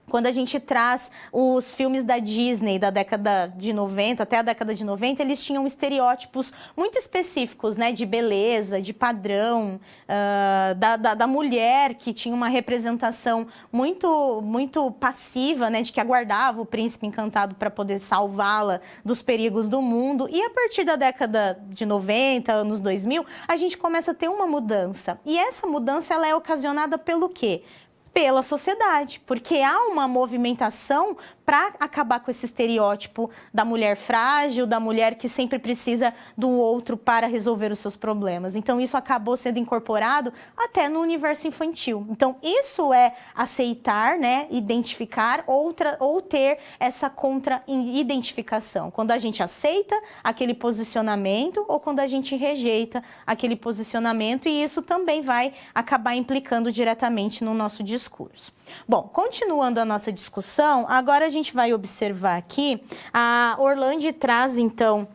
Speaker 1: Quando a gente traz os filmes da Disney da década de 90, até a década de 90, eles tinham estereótipos muito específicos, né, de beleza, de padrão, da mulher que tinha uma representação muito passiva, né, de que aguardava o príncipe encantado para poder salvá-la dos perigos do mundo. E a partir da década de 90, anos 2000, a gente começa a ter uma mudança. E essa mudança ela é ocasionada pelo quê? Pela sociedade, porque há uma movimentação para acabar com esse estereótipo da mulher frágil, da mulher que sempre precisa do outro para resolver os seus problemas. Então, isso acabou sendo incorporado até no universo infantil. Então, isso é aceitar, né, identificar ou ter essa contra-identificação. Quando a gente aceita aquele posicionamento ou quando a gente rejeita aquele posicionamento, e isso também vai acabar implicando diretamente no nosso discurso. Bom, continuando a nossa discussão, agora a gente vai observar aqui, a Orlandi traz então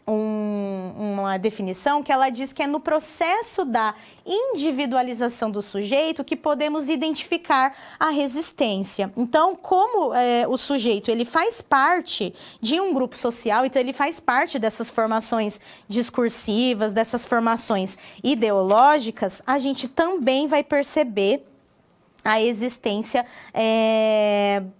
Speaker 1: uma definição que ela diz que é no processo da individualização do sujeito que podemos identificar a resistência. Então, como o sujeito ele faz parte de um grupo social, então ele faz parte dessas formações discursivas, dessas formações ideológicas, a gente também vai perceber a existência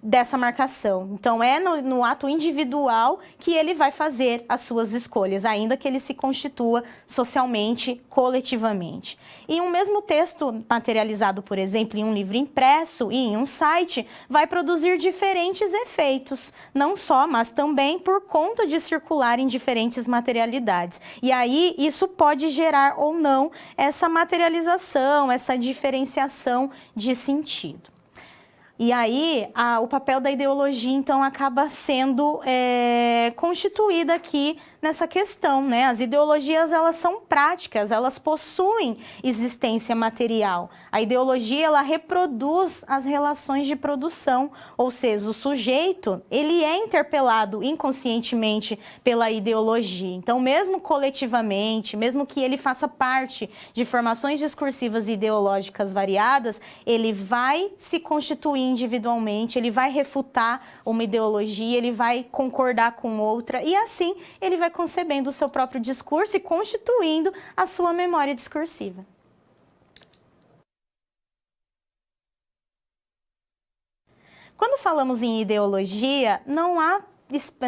Speaker 1: dessa marcação. Então, é no ato individual que ele vai fazer as suas escolhas, ainda que ele se constitua socialmente, coletivamente. E um mesmo texto materializado, por exemplo, em um livro impresso e em um site, vai produzir diferentes efeitos, não só, mas também por conta de circular em diferentes materialidades. E aí, isso pode gerar ou não essa materialização, essa diferenciação de sentido. E aí, o papel da ideologia, então, acaba sendo constituída aqui nessa questão, né? As ideologias, elas são práticas, elas possuem existência material. A ideologia, ela reproduz as relações de produção, ou seja, o sujeito, ele é interpelado inconscientemente pela ideologia. Então, mesmo coletivamente, mesmo que ele faça parte de formações discursivas e ideológicas variadas, ele vai se constituir individualmente, ele vai refutar uma ideologia, ele vai concordar com outra, e assim ele vai concebendo o seu próprio discurso e constituindo a sua memória discursiva. Quando falamos em ideologia, não há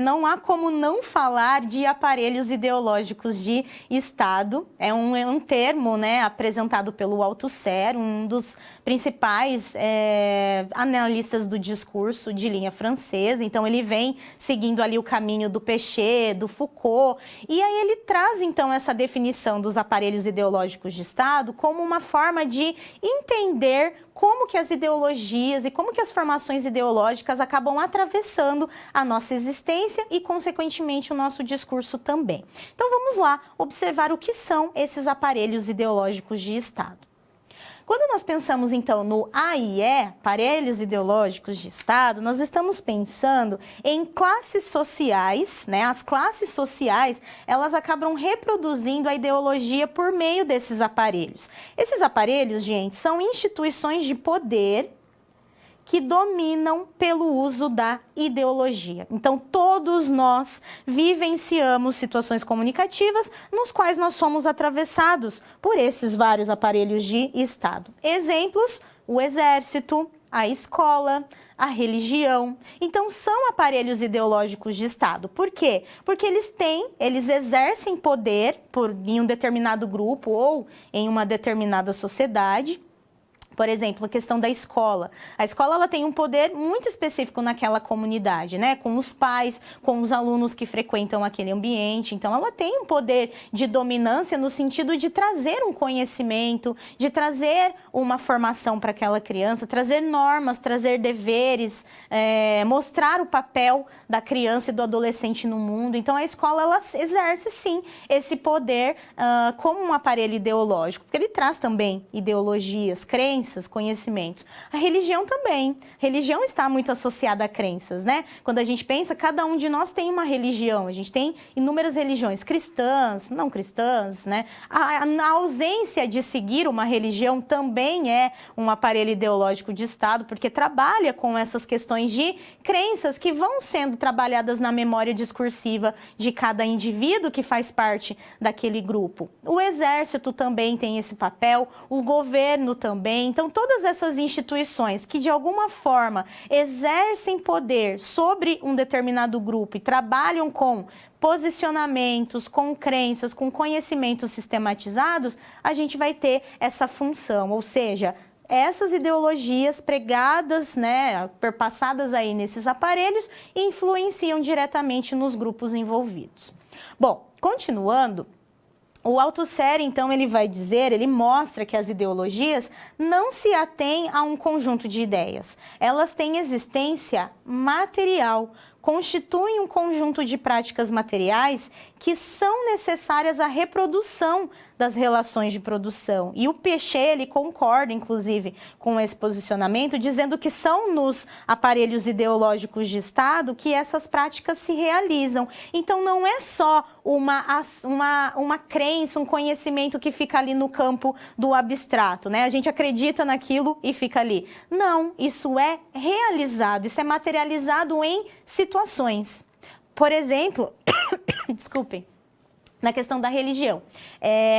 Speaker 1: não há como não falar de aparelhos ideológicos de Estado. É um termo, né, apresentado pelo Althusser, um dos principais analistas do discurso de linha francesa. Então, ele vem seguindo ali o caminho do Péchet, do Foucault, e aí ele traz, então, essa definição dos aparelhos ideológicos de Estado como uma forma de entender como que as ideologias e como que as formações ideológicas acabam atravessando a nossa existência e, consequentemente, o nosso discurso também. Então, vamos lá observar o que são esses aparelhos ideológicos de Estado. Quando nós pensamos, então, no AIE, aparelhos ideológicos de Estado, nós estamos pensando em classes sociais, né? As classes sociais, elas acabam reproduzindo a ideologia por meio desses aparelhos. Esses aparelhos, gente, são instituições de poder que dominam pelo uso da ideologia. Então, todos nós vivenciamos situações comunicativas nos quais nós somos atravessados por esses vários aparelhos de Estado. Exemplos: o exército, a escola, a religião. Então, são aparelhos ideológicos de Estado. Por quê? Porque eles exercem poder em um determinado grupo ou em uma determinada sociedade. Por exemplo, a questão da escola. A escola, ela tem um poder muito específico naquela comunidade, né? Com os pais, com os alunos que frequentam aquele ambiente. Então, ela tem um poder de dominância no sentido de trazer um conhecimento, de trazer uma formação para aquela criança, trazer normas, trazer deveres, mostrar o papel da criança e do adolescente no mundo. Então, a escola, ela exerce, sim, esse poder como um aparelho ideológico, porque ele traz também ideologias, crenças, conhecimentos. A religião também. A religião está muito associada a crenças, né? Quando a gente pensa, cada um de nós tem uma religião. A gente tem inúmeras religiões, cristãs, não cristãs, né? A ausência de seguir uma religião também é um aparelho ideológico de Estado, porque trabalha com essas questões de crenças que vão sendo trabalhadas na memória discursiva de cada indivíduo que faz parte daquele grupo. O exército também tem esse papel, o governo também. Então, todas essas instituições que, de alguma forma, exercem poder sobre um determinado grupo e trabalham com posicionamentos, com crenças, com conhecimentos sistematizados, a gente vai ter essa função, ou seja, essas ideologias pregadas, né, perpassadas aí nesses aparelhos, influenciam diretamente nos grupos envolvidos. Bom, continuando, o Althusser, então, ele mostra que as ideologias não se atêm a um conjunto de ideias. Elas têm existência material, constituem um conjunto de práticas materiais que são necessárias à reprodução das relações de produção. E o Péchet, ele concorda, inclusive, com esse posicionamento, dizendo que são nos aparelhos ideológicos de Estado que essas práticas se realizam. Então, não é só uma crença, um conhecimento que fica ali no campo do abstrato, né? A gente acredita naquilo e fica ali. Não, isso é realizado, isso é materializado em situações. Por exemplo, desculpem, na questão da religião.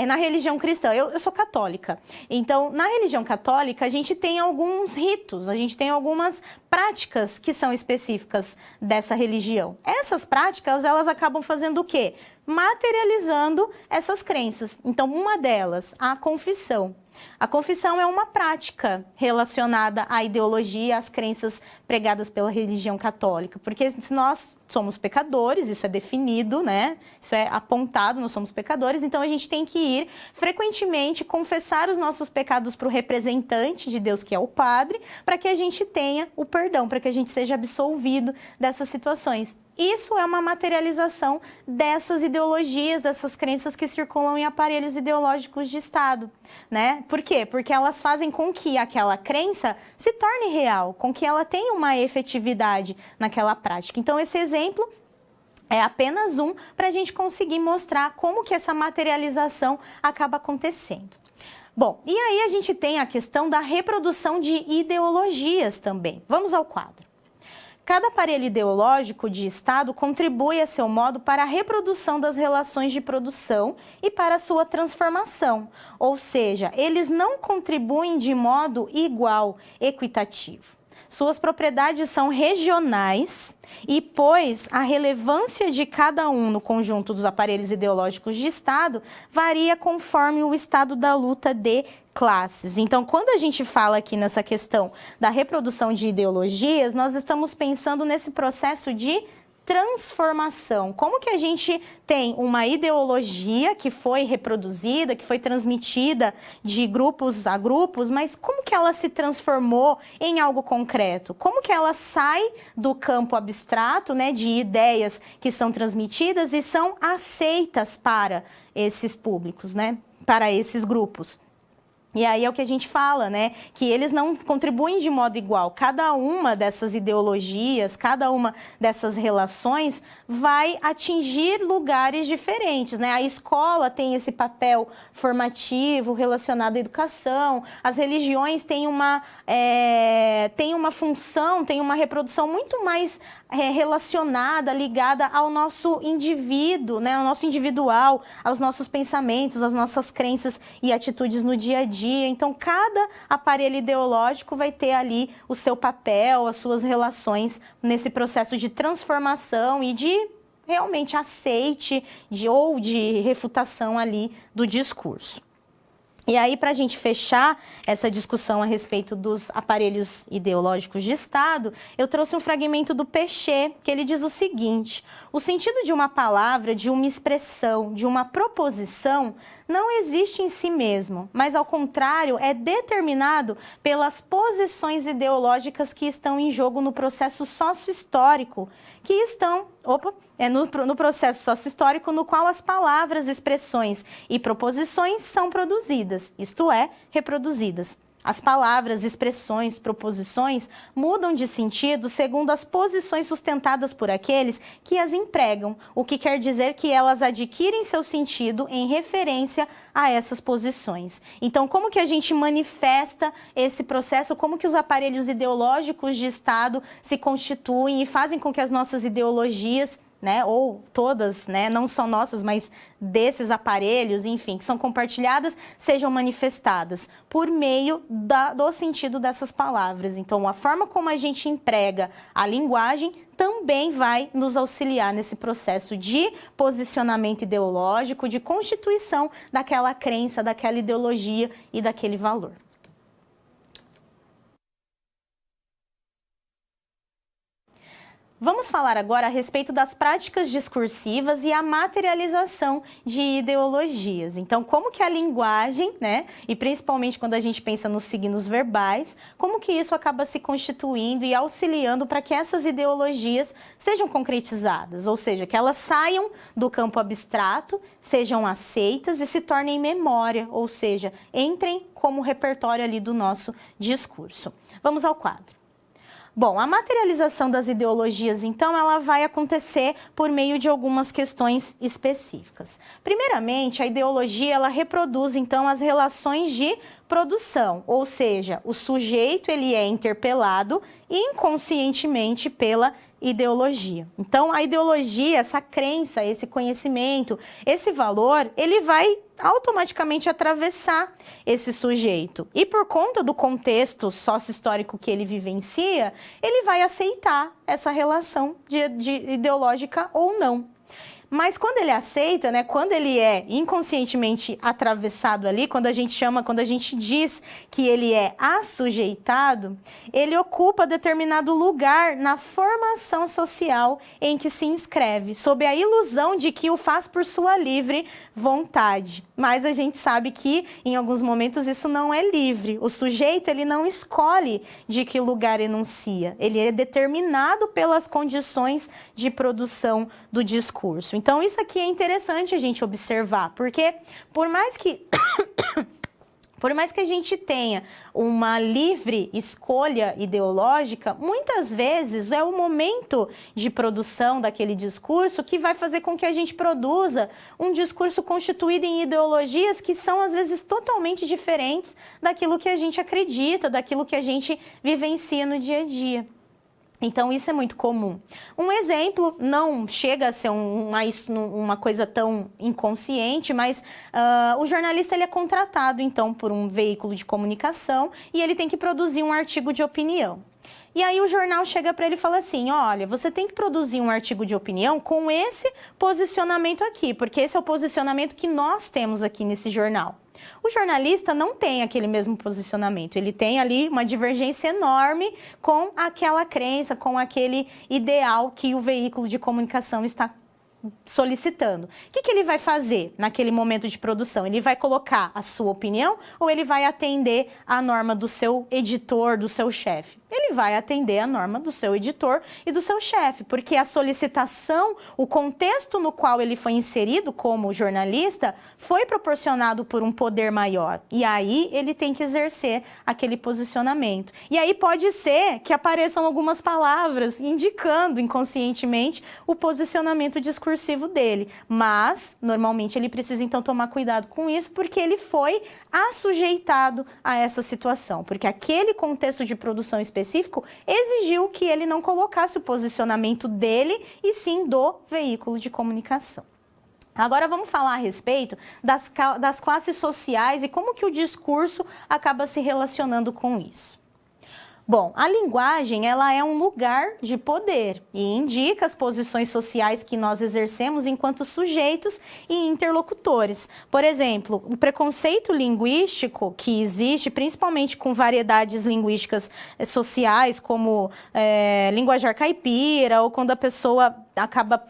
Speaker 1: Na religião cristã, eu sou católica, então na religião católica a gente tem alguns ritos, a gente tem algumas práticas que são específicas dessa religião. Essas práticas, elas acabam fazendo o quê? Materializando essas crenças. Então, uma delas, a confissão. A confissão é uma prática relacionada à ideologia, às crenças pregadas pela religião católica, porque nós somos pecadores, isso é definido, né? Isso é apontado, nós somos pecadores, então a gente tem que ir frequentemente confessar os nossos pecados para o representante de Deus, que é o Padre, para que a gente tenha o perdão, para que a gente seja absolvido dessas situações. Isso é uma materialização dessas ideologias, dessas crenças que circulam em aparelhos ideológicos de Estado, né? Por quê? Porque elas fazem com que aquela crença se torne real, com que ela tenha uma efetividade naquela prática. Então, esse exemplo é apenas um para a gente conseguir mostrar como que essa materialização acaba acontecendo. Bom, e aí a gente tem a questão da reprodução de ideologias também. Vamos ao quadro. Cada aparelho ideológico de Estado contribui a seu modo para a reprodução das relações de produção e para a sua transformação, ou seja, eles não contribuem de modo igual, equitativo. suas propriedades são regionais e, pois, a relevância de cada um no conjunto dos aparelhos ideológicos de Estado varia conforme o estado da luta de classes. Então, quando a gente fala aqui nessa questão da reprodução de ideologias, nós estamos pensando nesse processo de transformação. Como que a gente tem uma ideologia que foi reproduzida, que foi transmitida de grupos a grupos, mas como que ela se transformou em algo concreto? Como que ela sai do campo abstrato, né, de ideias que são transmitidas e são aceitas para esses públicos, né, para esses grupos? E aí é o que a gente fala, né? Que eles não contribuem de modo igual. Cada uma dessas ideologias, cada uma dessas relações vai atingir lugares diferentes, né? A escola tem esse papel formativo relacionado à educação. As religiões têm uma função, têm uma reprodução muito mais relacionada, ligada ao nosso indivíduo, né? Ao nosso individual, aos nossos pensamentos, às nossas crenças e atitudes no dia a dia. Então, cada aparelho ideológico vai ter ali o seu papel, as suas relações nesse processo de transformação e de realmente aceite ou de refutação ali do discurso. E aí, para a gente fechar essa discussão a respeito dos aparelhos ideológicos de Estado, eu trouxe um fragmento do Péchet, que ele diz o seguinte: o sentido de uma palavra, de uma expressão, de uma proposição, não existe em si mesmo, mas, ao contrário, é determinado pelas posições ideológicas que estão em jogo no processo sócio-histórico, que estão... no processo sócio-histórico no qual as palavras, expressões e proposições são produzidas, isto é, reproduzidas. As palavras, expressões, proposições mudam de sentido segundo as posições sustentadas por aqueles que as empregam, o que quer dizer que elas adquirem seu sentido em referência a essas posições. Então, como que a gente manifesta esse processo? Como que os aparelhos ideológicos de Estado se constituem e fazem com que as nossas ideologias, né, ou todas, né, não só nossas, mas desses aparelhos, enfim, que são compartilhadas, sejam manifestadas por meio do sentido dessas palavras. Então, a forma como a gente emprega a linguagem também vai nos auxiliar nesse processo de posicionamento ideológico, de constituição daquela crença, daquela ideologia e daquele valor. Vamos falar agora a respeito das práticas discursivas e a materialização de ideologias. Então, como que a linguagem, né, e principalmente quando a gente pensa nos signos verbais, como que isso acaba se constituindo e auxiliando para que essas ideologias sejam concretizadas, ou seja, que elas saiam do campo abstrato, sejam aceitas e se tornem memória, ou seja, entrem como repertório ali do nosso discurso. Vamos ao quadro. Bom, a materialização das ideologias, então, ela vai acontecer por meio de algumas questões específicas. Primeiramente, a ideologia, ela reproduz, então, as relações de produção, ou seja, o sujeito, ele é interpelado inconscientemente pela ideologia. Então, a ideologia, essa crença, esse conhecimento, esse valor, ele vai automaticamente atravessar esse sujeito. E por conta do contexto sócio-histórico que ele vivencia, ele vai aceitar essa relação de ideológica ou não. Mas quando ele aceita, né, quando ele é inconscientemente atravessado ali, quando a gente diz que ele é assujeitado, ele ocupa determinado lugar na formação social em que se inscreve, sob a ilusão de que o faz por sua livre vontade. Mas a gente sabe que, em alguns momentos, isso não é livre. O sujeito, ele não escolhe de que lugar enuncia. Ele é determinado pelas condições de produção do discurso. Então, isso aqui é interessante a gente observar, porque por mais que a gente tenha uma livre escolha ideológica, muitas vezes é o momento de produção daquele discurso que vai fazer com que a gente produza um discurso constituído em ideologias que são, às vezes, totalmente diferentes daquilo que a gente acredita, daquilo que a gente vivencia no dia a dia. Então, isso é muito comum. Um exemplo, não chega a ser uma coisa tão inconsciente, mas o jornalista, ele é contratado, então, por um veículo de comunicação e ele tem que produzir um artigo de opinião. E aí o jornal chega para ele e fala assim, olha, você tem que produzir um artigo de opinião com esse posicionamento aqui, porque esse é o posicionamento que nós temos aqui nesse jornal. O jornalista não tem aquele mesmo posicionamento, ele tem ali uma divergência enorme com aquela crença, com aquele ideal que o veículo de comunicação está solicitando. O que ele vai fazer naquele momento de produção? Ele vai colocar a sua opinião ou ele vai atender à norma do seu editor, do seu chefe? Ele vai atender a norma do seu editor e do seu chefe, porque a solicitação, o contexto no qual ele foi inserido como jornalista, foi proporcionado por um poder maior. E aí ele tem que exercer aquele posicionamento. E aí pode ser que apareçam algumas palavras indicando inconscientemente o posicionamento discursivo dele. Mas, normalmente, ele precisa então tomar cuidado com isso, porque ele foi assujeitado a essa situação. Porque aquele contexto de produção específico exigiu que ele não colocasse o posicionamento dele e sim do veículo de comunicação. Agora vamos falar a respeito das classes sociais e como que o discurso acaba se relacionando com isso. Bom, a linguagem, ela é um lugar de poder e indica as posições sociais que nós exercemos enquanto sujeitos e interlocutores. Por exemplo, o preconceito linguístico que existe, principalmente com variedades linguísticas sociais, como linguajar caipira, ou quando a pessoa acaba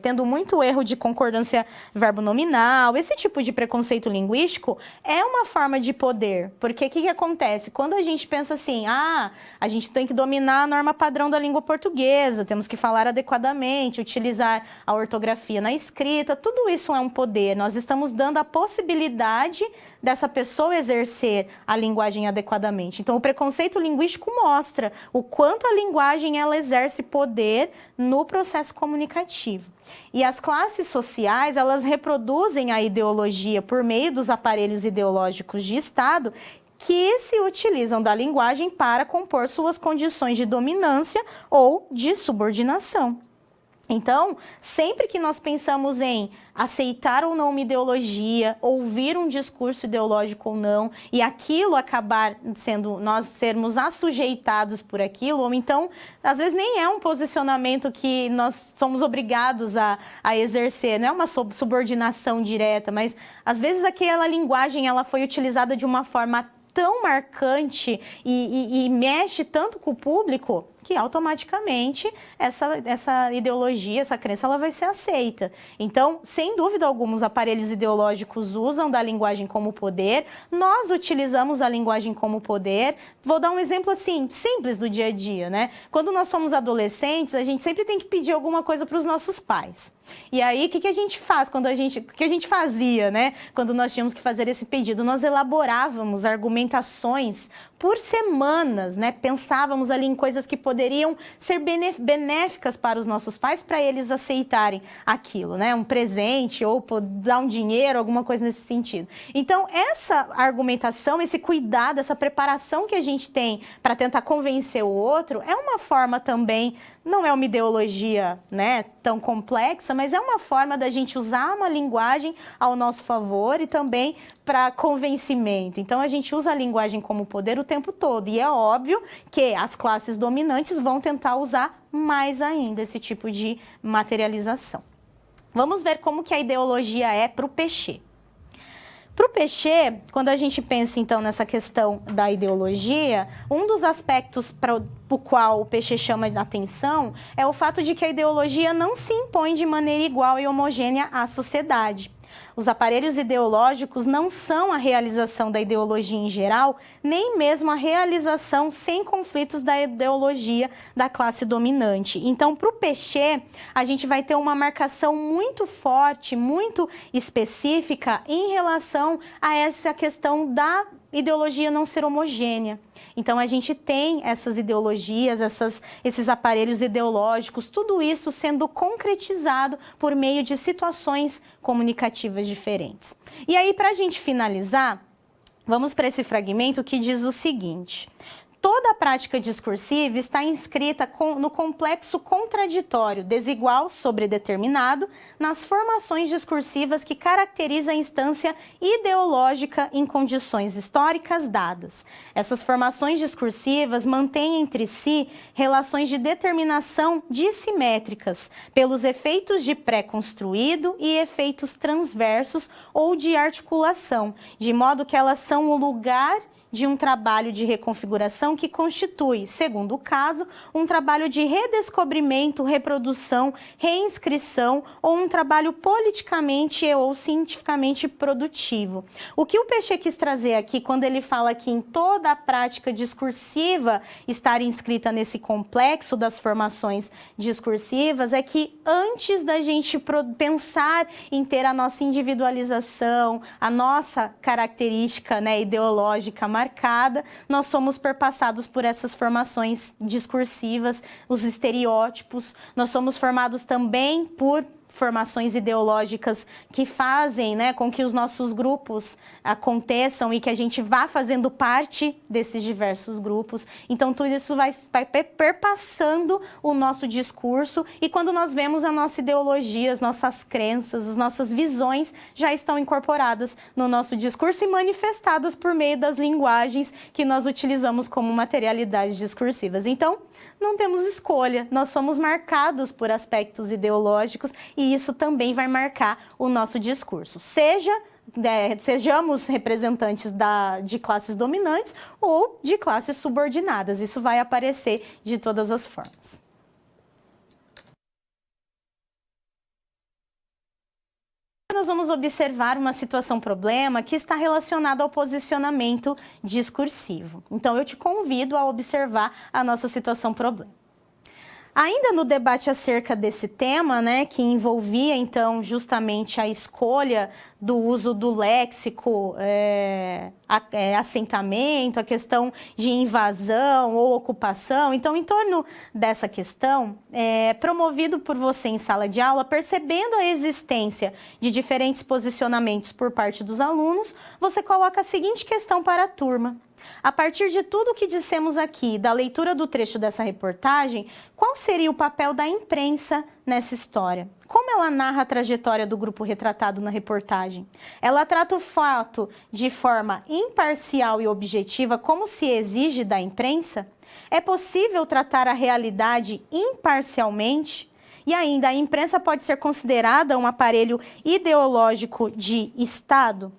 Speaker 1: tendo muito erro de concordância verbo-nominal. Esse tipo de preconceito linguístico é uma forma de poder, porque o que acontece? Quando a gente pensa assim, a gente tem que dominar a norma padrão da língua portuguesa, temos que falar adequadamente, utilizar a ortografia na escrita, tudo isso é um poder. Nós estamos dando a possibilidade dessa pessoa exercer a linguagem adequadamente. Então, o preconceito linguístico mostra o quanto a linguagem ela exerce poder no processo comunicativo. E as classes sociais, elas reproduzem a ideologia por meio dos aparelhos ideológicos de Estado que se utilizam da linguagem para compor suas condições de dominância ou de subordinação. Então, sempre que nós pensamos em aceitar ou não uma ideologia, ouvir um discurso ideológico ou não, e aquilo acabar sendo, nós sermos assujeitados por aquilo, ou então, às vezes nem é um posicionamento que nós somos obrigados a exercer, não é uma subordinação direta, mas às vezes aquela linguagem ela foi utilizada de uma forma tão marcante e mexe tanto com o público que automaticamente essa ideologia, essa crença, ela vai ser aceita. Então, sem dúvida alguma, os aparelhos ideológicos usam da linguagem como poder, nós utilizamos a linguagem como poder. Vou dar um exemplo assim, simples do dia a dia, né? Quando nós somos adolescentes, a gente sempre tem que pedir alguma coisa para os nossos pais. E aí, o que a gente faz o que a gente fazia, né? Quando nós tínhamos que fazer esse pedido? Nós elaborávamos argumentações por semanas, né? Pensávamos ali em coisas que poderiam ser benéficas para os nossos pais, para eles aceitarem aquilo, né? Um presente ou dar um dinheiro, alguma coisa nesse sentido. Então, essa argumentação, esse cuidado, essa preparação que a gente tem para tentar convencer o outro, é uma forma também, não é uma ideologia, né, tão complexa, mas é uma forma da gente usar uma linguagem ao nosso favor e também para convencimento. Então, a gente usa a linguagem como poder o tempo todo. E é óbvio que as classes dominantes vão tentar usar mais ainda esse tipo de materialização. Vamos ver como que a ideologia é para o Péchet. Para o Péchet, quando a gente pensa então nessa questão da ideologia, um dos aspectos para o qual o Péchet chama a atenção é o fato de que a ideologia não se impõe de maneira igual e homogênea à sociedade. Os aparelhos ideológicos não são a realização da ideologia em geral, nem mesmo a realização sem conflitos da ideologia da classe dominante. Então, para o Péchet, a gente vai ter uma marcação muito forte, muito específica em relação a essa questão da ideologia não ser homogênea. Então, a gente tem essas ideologias, esses aparelhos ideológicos, tudo isso sendo concretizado por meio de situações comunicativas diferentes. E aí, para a gente finalizar, vamos para esse fragmento que diz o seguinte: Toda a prática discursiva está inscrita no complexo contraditório, desigual, sobredeterminado, nas formações discursivas que caracterizam a instância ideológica em condições históricas dadas. Essas formações discursivas mantêm entre si relações de determinação dissimétricas, pelos efeitos de pré-construído e efeitos transversos ou de articulação, de modo que elas são o lugar de um trabalho de reconfiguração que constitui, segundo o caso, um trabalho de redescobrimento, reprodução, reinscrição ou um trabalho politicamente ou cientificamente produtivo. O que o Peixe quis trazer aqui, quando ele fala que em toda a prática discursiva estar inscrita nesse complexo das formações discursivas, é que antes da gente pensar em ter a nossa individualização, a nossa característica, né, ideológica marcada, nós somos perpassados por essas formações discursivas, os estereótipos, nós somos formados também por formações ideológicas que fazem, né, com que os nossos grupos aconteçam e que a gente vá fazendo parte desses diversos grupos. Então, tudo isso vai perpassando o nosso discurso e quando nós vemos a nossa ideologia, as nossas crenças, as nossas visões já estão incorporadas no nosso discurso e manifestadas por meio das linguagens que nós utilizamos como materialidades discursivas. Então, não temos escolha, nós somos marcados por aspectos ideológicos e isso também vai marcar o nosso discurso. Sejamos representantes de classes dominantes ou de classes subordinadas, isso vai aparecer de todas as formas. Nós vamos observar uma situação-problema que está relacionada ao posicionamento discursivo. Então, eu te convido a observar a nossa situação-problema. Ainda no debate acerca desse tema, né, que envolvia, então, justamente a escolha do uso do léxico, assentamento, a questão de invasão ou ocupação. Então, em torno dessa questão, promovido por você em sala de aula, percebendo a existência de diferentes posicionamentos por parte dos alunos, você coloca a seguinte questão para a turma. A partir de tudo o que dissemos aqui, da leitura do trecho dessa reportagem, qual seria o papel da imprensa nessa história? Como ela narra a trajetória do grupo retratado na reportagem? Ela trata o fato de forma imparcial e objetiva, como se exige da imprensa? É possível tratar a realidade imparcialmente? E ainda, a imprensa pode ser considerada um aparelho ideológico de Estado?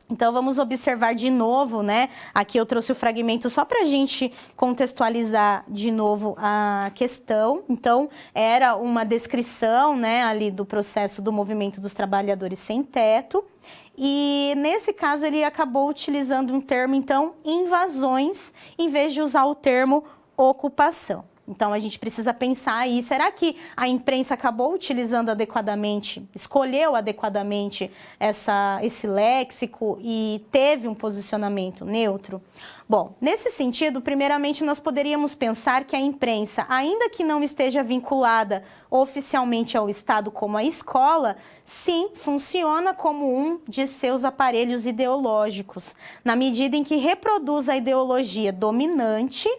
Speaker 1: Então, vamos observar de novo, né? Aqui eu trouxe o fragmento só para a gente contextualizar de novo a questão. Então, era uma descrição, né, ali do processo do movimento dos trabalhadores sem teto. E, nesse caso, ele acabou utilizando um termo, então, invasões, em vez de usar o termo ocupação. Então, a gente precisa pensar aí, será que a imprensa acabou utilizando adequadamente, escolheu adequadamente esse léxico e teve um posicionamento neutro? Bom, nesse sentido, primeiramente, nós poderíamos pensar que a imprensa, ainda que não esteja vinculada oficialmente ao Estado como a escola, sim, funciona como um de seus aparelhos ideológicos, na medida em que reproduz a ideologia dominante.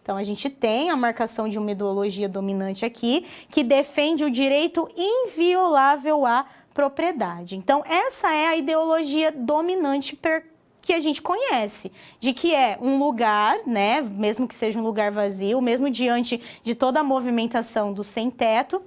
Speaker 1: Então, a gente tem a marcação de uma ideologia dominante aqui, que defende o direito inviolável à propriedade. Então, essa é a ideologia dominante que a gente conhece, de que é um lugar, né, mesmo que seja um lugar vazio, mesmo diante de toda a movimentação do sem-teto,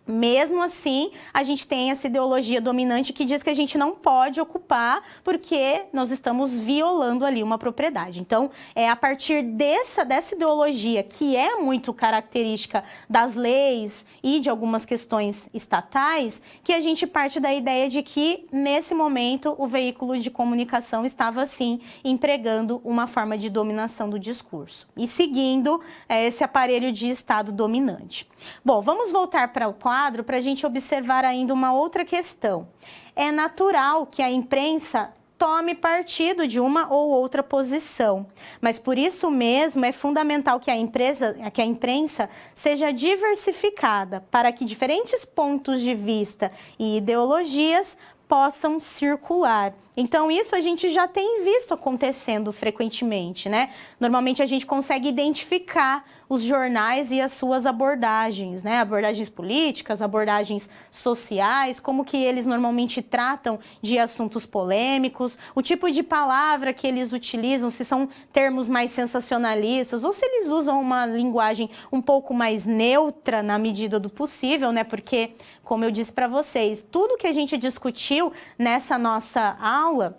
Speaker 1: mesmo assim, a gente tem essa ideologia dominante que diz que a gente não pode ocupar porque nós estamos violando ali uma propriedade. Então, é a partir dessa ideologia, que é muito característica das leis e de algumas questões estatais, que a gente parte da ideia de que, nesse momento, o veículo de comunicação estava, sim, empregando uma forma de dominação do discurso e seguindo esse aparelho de Estado dominante. Bom, vamos voltar para o quadro para a gente observar ainda uma outra questão. É natural que a imprensa tome partido de uma ou outra posição, mas por isso mesmo é fundamental que a imprensa seja diversificada para que diferentes pontos de vista e ideologias possam circular. Então, isso a gente já tem visto acontecendo frequentemente, né? Normalmente a gente consegue identificar os jornais e as suas abordagens, né? Abordagens políticas, abordagens sociais, como que eles normalmente tratam de assuntos polêmicos, o tipo de palavra que eles utilizam, se são termos mais sensacionalistas ou se eles usam uma linguagem um pouco mais neutra na medida do possível, né? Porque, como eu disse para vocês, tudo que a gente discutiu nessa nossa aula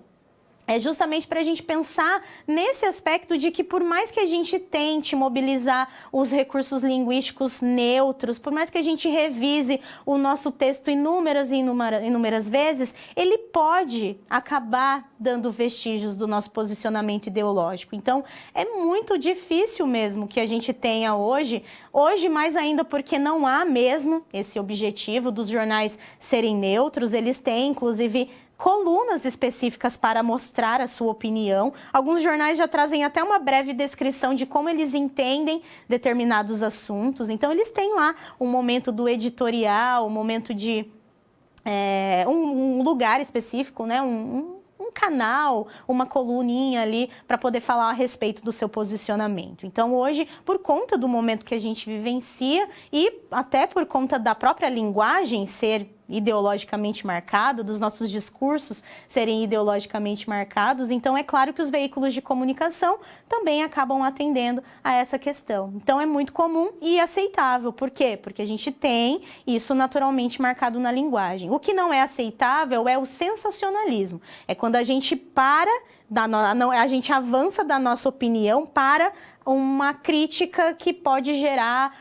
Speaker 1: é justamente para a gente pensar nesse aspecto de que por mais que a gente tente mobilizar os recursos linguísticos neutros, por mais que a gente revise o nosso texto inúmeras vezes, ele pode acabar dando vestígios do nosso posicionamento ideológico. Então, é muito difícil mesmo que a gente tenha hoje mais ainda porque não há mesmo esse objetivo dos jornais serem neutros, eles têm, inclusive, colunas específicas para mostrar a sua opinião. Alguns jornais já trazem até uma breve descrição de como eles entendem determinados assuntos. Então, eles têm lá um momento do editorial, um momento de um lugar específico, né? Um canal, uma coluninha ali para poder falar a respeito do seu posicionamento. Então, hoje, por conta do momento que a gente vivencia e até por conta da própria linguagem ser ideologicamente marcada, dos nossos discursos serem ideologicamente marcados, então é claro que os veículos de comunicação também acabam atendendo a essa questão. Então é muito comum e aceitável. Por quê? Porque a gente tem isso naturalmente marcado na linguagem. O que não é aceitável é o sensacionalismo. É quando a gente a gente avança da nossa opinião para uma crítica que pode gerar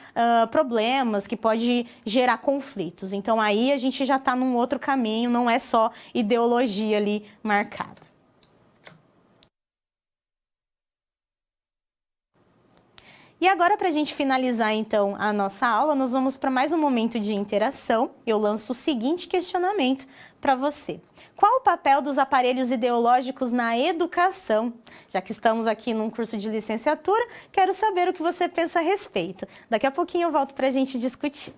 Speaker 1: problemas, que pode gerar conflitos. Então, aí a gente já está num outro caminho, não é só ideologia ali marcada. E agora, para a gente finalizar, então, a nossa aula, nós vamos para mais um momento de interação. Eu lanço o seguinte questionamento para você. Qual o papel dos aparelhos ideológicos na educação? Já que estamos aqui num curso de licenciatura, quero saber o que você pensa a respeito. Daqui a pouquinho eu volto para a gente discutir.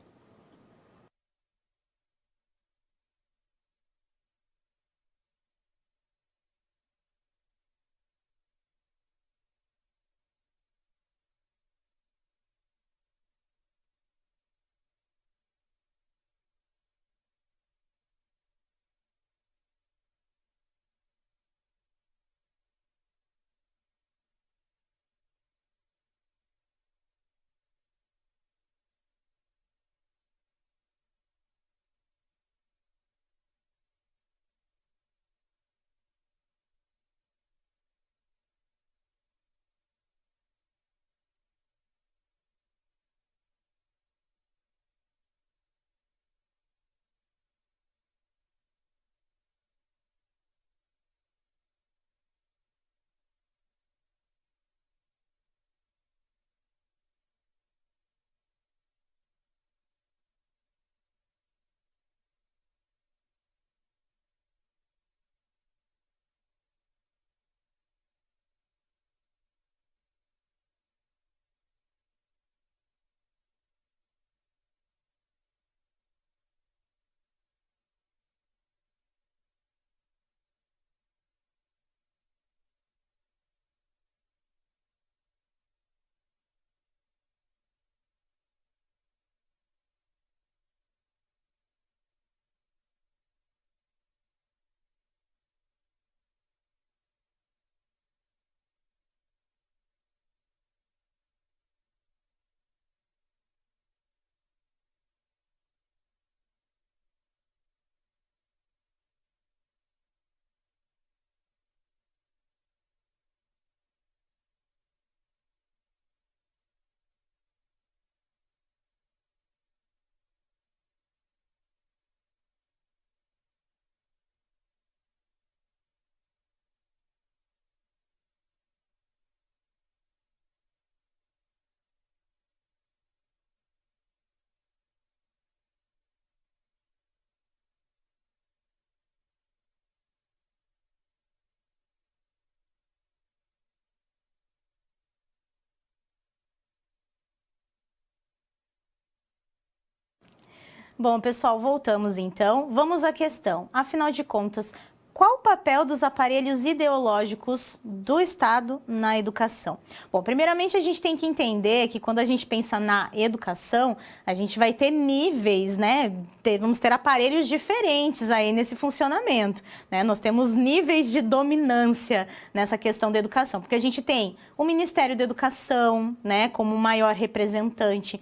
Speaker 1: Bom, pessoal, voltamos então. Vamos à questão. Afinal de contas, qual o papel dos aparelhos ideológicos do Estado na educação? Bom, primeiramente a gente tem que entender que quando a gente pensa na educação, a gente vai ter níveis, né? Vamos ter aparelhos diferentes aí nesse funcionamento, né? Nós temos níveis de dominância nessa questão da educação, porque a gente tem o Ministério da Educação, né, como o maior representante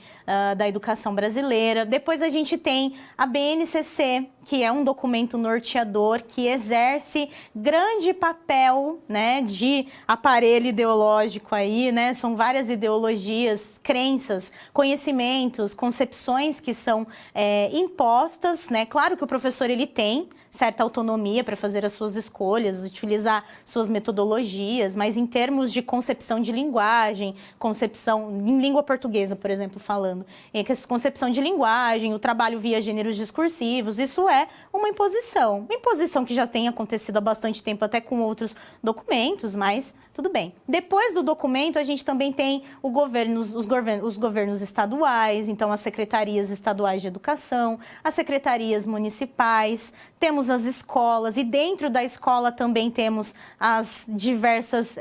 Speaker 1: da educação brasileira. Depois a gente tem a BNCC, que é um documento norteador que exerce grande papel, né, de aparelho ideológico aí, né? São várias ideologias, crenças, conhecimentos, concepções que são impostas, né? Claro que o professor ele tem certa autonomia para fazer as suas escolhas, utilizar suas metodologias, mas em termos de concepção de linguagem, concepção em língua portuguesa, por exemplo, falando, concepção de linguagem, o trabalho via gêneros discursivos, isso é uma imposição que já tem acontecido há bastante tempo até com outros documentos, mas tudo bem. Depois do documento, a gente também tem os governos estaduais, então as secretarias estaduais de educação, as secretarias municipais, temos as escolas e dentro da escola também temos as diversas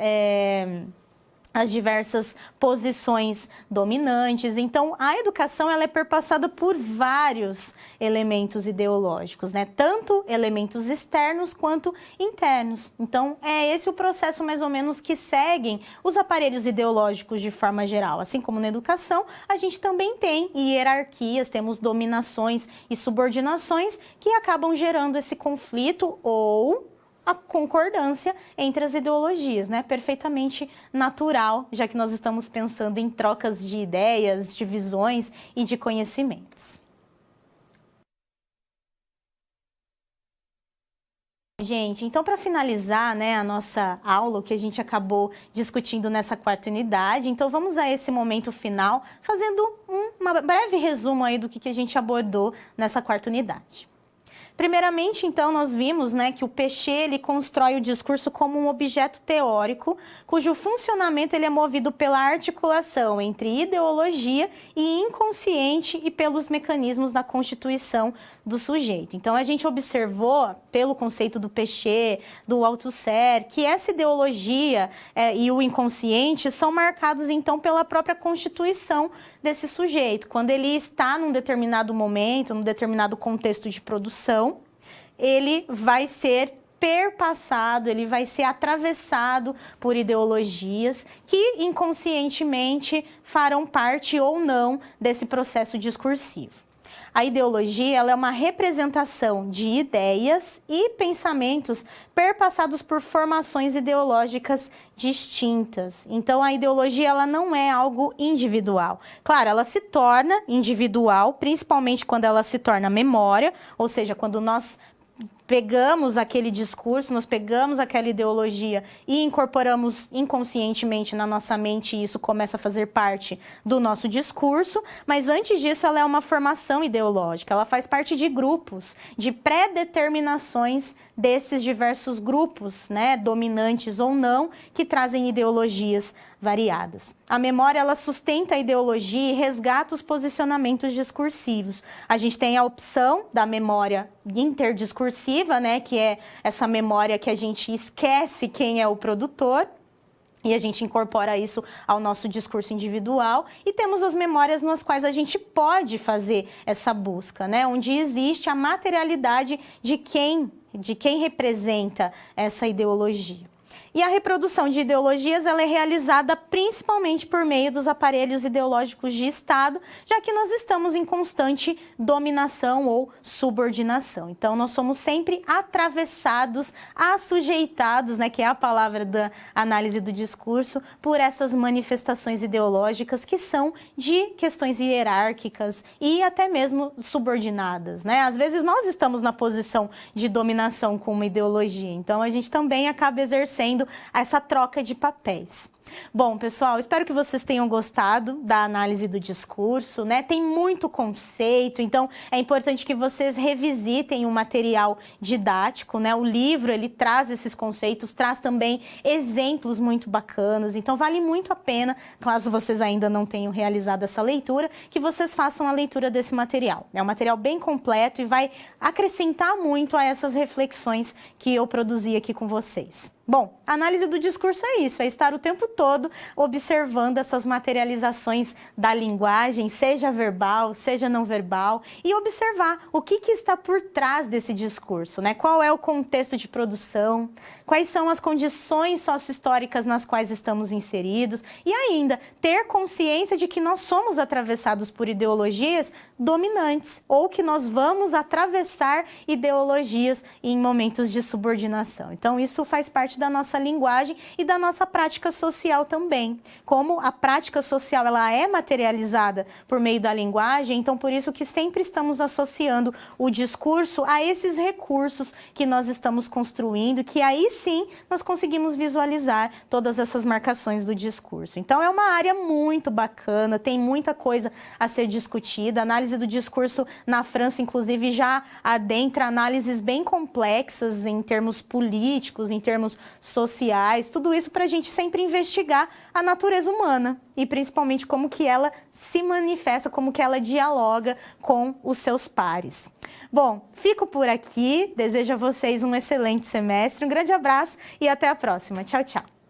Speaker 1: posições dominantes. Então, a educação ela é perpassada por vários elementos ideológicos, né? Tanto elementos externos quanto internos. Então, é esse o processo mais ou menos que seguem os aparelhos ideológicos de forma geral. Assim como na educação, a gente também tem hierarquias, temos dominações e subordinações que acabam gerando esse conflito ou a concordância entre as ideologias, né? Perfeitamente natural, já que nós estamos pensando em trocas de ideias, de visões e de conhecimentos. Gente, então para finalizar, né, a nossa aula, o que a gente acabou discutindo nessa quarta unidade, então vamos a esse momento final, fazendo um breve resumo aí do que a gente abordou nessa quarta unidade. Primeiramente, então, nós vimos, né, que o Peixe ele constrói o discurso como um objeto teórico, cujo funcionamento ele é movido pela articulação entre ideologia e inconsciente e pelos mecanismos da constituição do sujeito. Então, a gente observou, pelo conceito do Peixe, do Althusser, que essa ideologia e o inconsciente são marcados, então, pela própria constituição desse sujeito. Quando ele está num determinado momento, num determinado contexto de produção, ele vai ser perpassado, ele vai ser atravessado por ideologias que inconscientemente farão parte ou não desse processo discursivo. A ideologia ela é uma representação de ideias e pensamentos perpassados por formações ideológicas distintas. Então, a ideologia ela não é algo individual. Claro, ela se torna individual, principalmente quando ela se torna memória, ou seja, quando nós pegamos aquele discurso, nós pegamos aquela ideologia e incorporamos inconscientemente na nossa mente e isso começa a fazer parte do nosso discurso, mas antes disso ela é uma formação ideológica, ela faz parte de grupos, de pré-determinações desses diversos grupos, né, dominantes ou não, que trazem ideologias variadas. A memória, ela sustenta a ideologia e resgata os posicionamentos discursivos. A gente tem a opção da memória interdiscursiva, né, que é essa memória que a gente esquece quem é o produtor, e a gente incorpora isso ao nosso discurso individual. E temos as memórias nas quais a gente pode fazer essa busca, né, onde existe a materialidade de quem representa essa ideologia. E a reprodução de ideologias ela é realizada principalmente por meio dos aparelhos ideológicos de Estado, já que nós estamos em constante dominação ou subordinação. Então, nós somos sempre atravessados, assujeitados, né, que é a palavra da análise do discurso, por essas manifestações ideológicas que são de questões hierárquicas e até mesmo subordinadas, né? Às vezes nós estamos na posição de dominação com uma ideologia, então a gente também acaba exercendo essa troca de papéis. Bom, pessoal, espero que vocês tenham gostado da análise do discurso, né? Tem muito conceito, então é importante que vocês revisitem o material didático, né? O livro, ele traz esses conceitos, traz também exemplos muito bacanas, então vale muito a pena, caso vocês ainda não tenham realizado essa leitura, que vocês façam a leitura desse material. É um material bem completo e vai acrescentar muito a essas reflexões que eu produzi aqui com vocês. Bom, a análise do discurso é isso, é estar o tempo todo observando essas materializações da linguagem, seja verbal, seja não verbal, e observar o que está por trás desse discurso, né? Qual é o contexto de produção, quais são as condições sócio-históricas nas quais estamos inseridos, e ainda ter consciência de que nós somos atravessados por ideologias dominantes, ou que nós vamos atravessar ideologias em momentos de subordinação. Então, isso faz parte da nossa linguagem e da nossa prática social também. Como a prática social ela é materializada por meio da linguagem, então por isso que sempre estamos associando o discurso a esses recursos que nós estamos construindo, que aí sim nós conseguimos visualizar todas essas marcações do discurso. Então é uma área muito bacana, tem muita coisa a ser discutida. A análise do discurso na França, inclusive, já adentra análises bem complexas em termos políticos, em termos sociais, tudo isso para a gente sempre investigar a natureza humana e principalmente como que ela se manifesta, como que ela dialoga com os seus pares. Bom, fico por aqui, desejo a vocês um excelente semestre, um grande abraço e até a próxima. Tchau, tchau.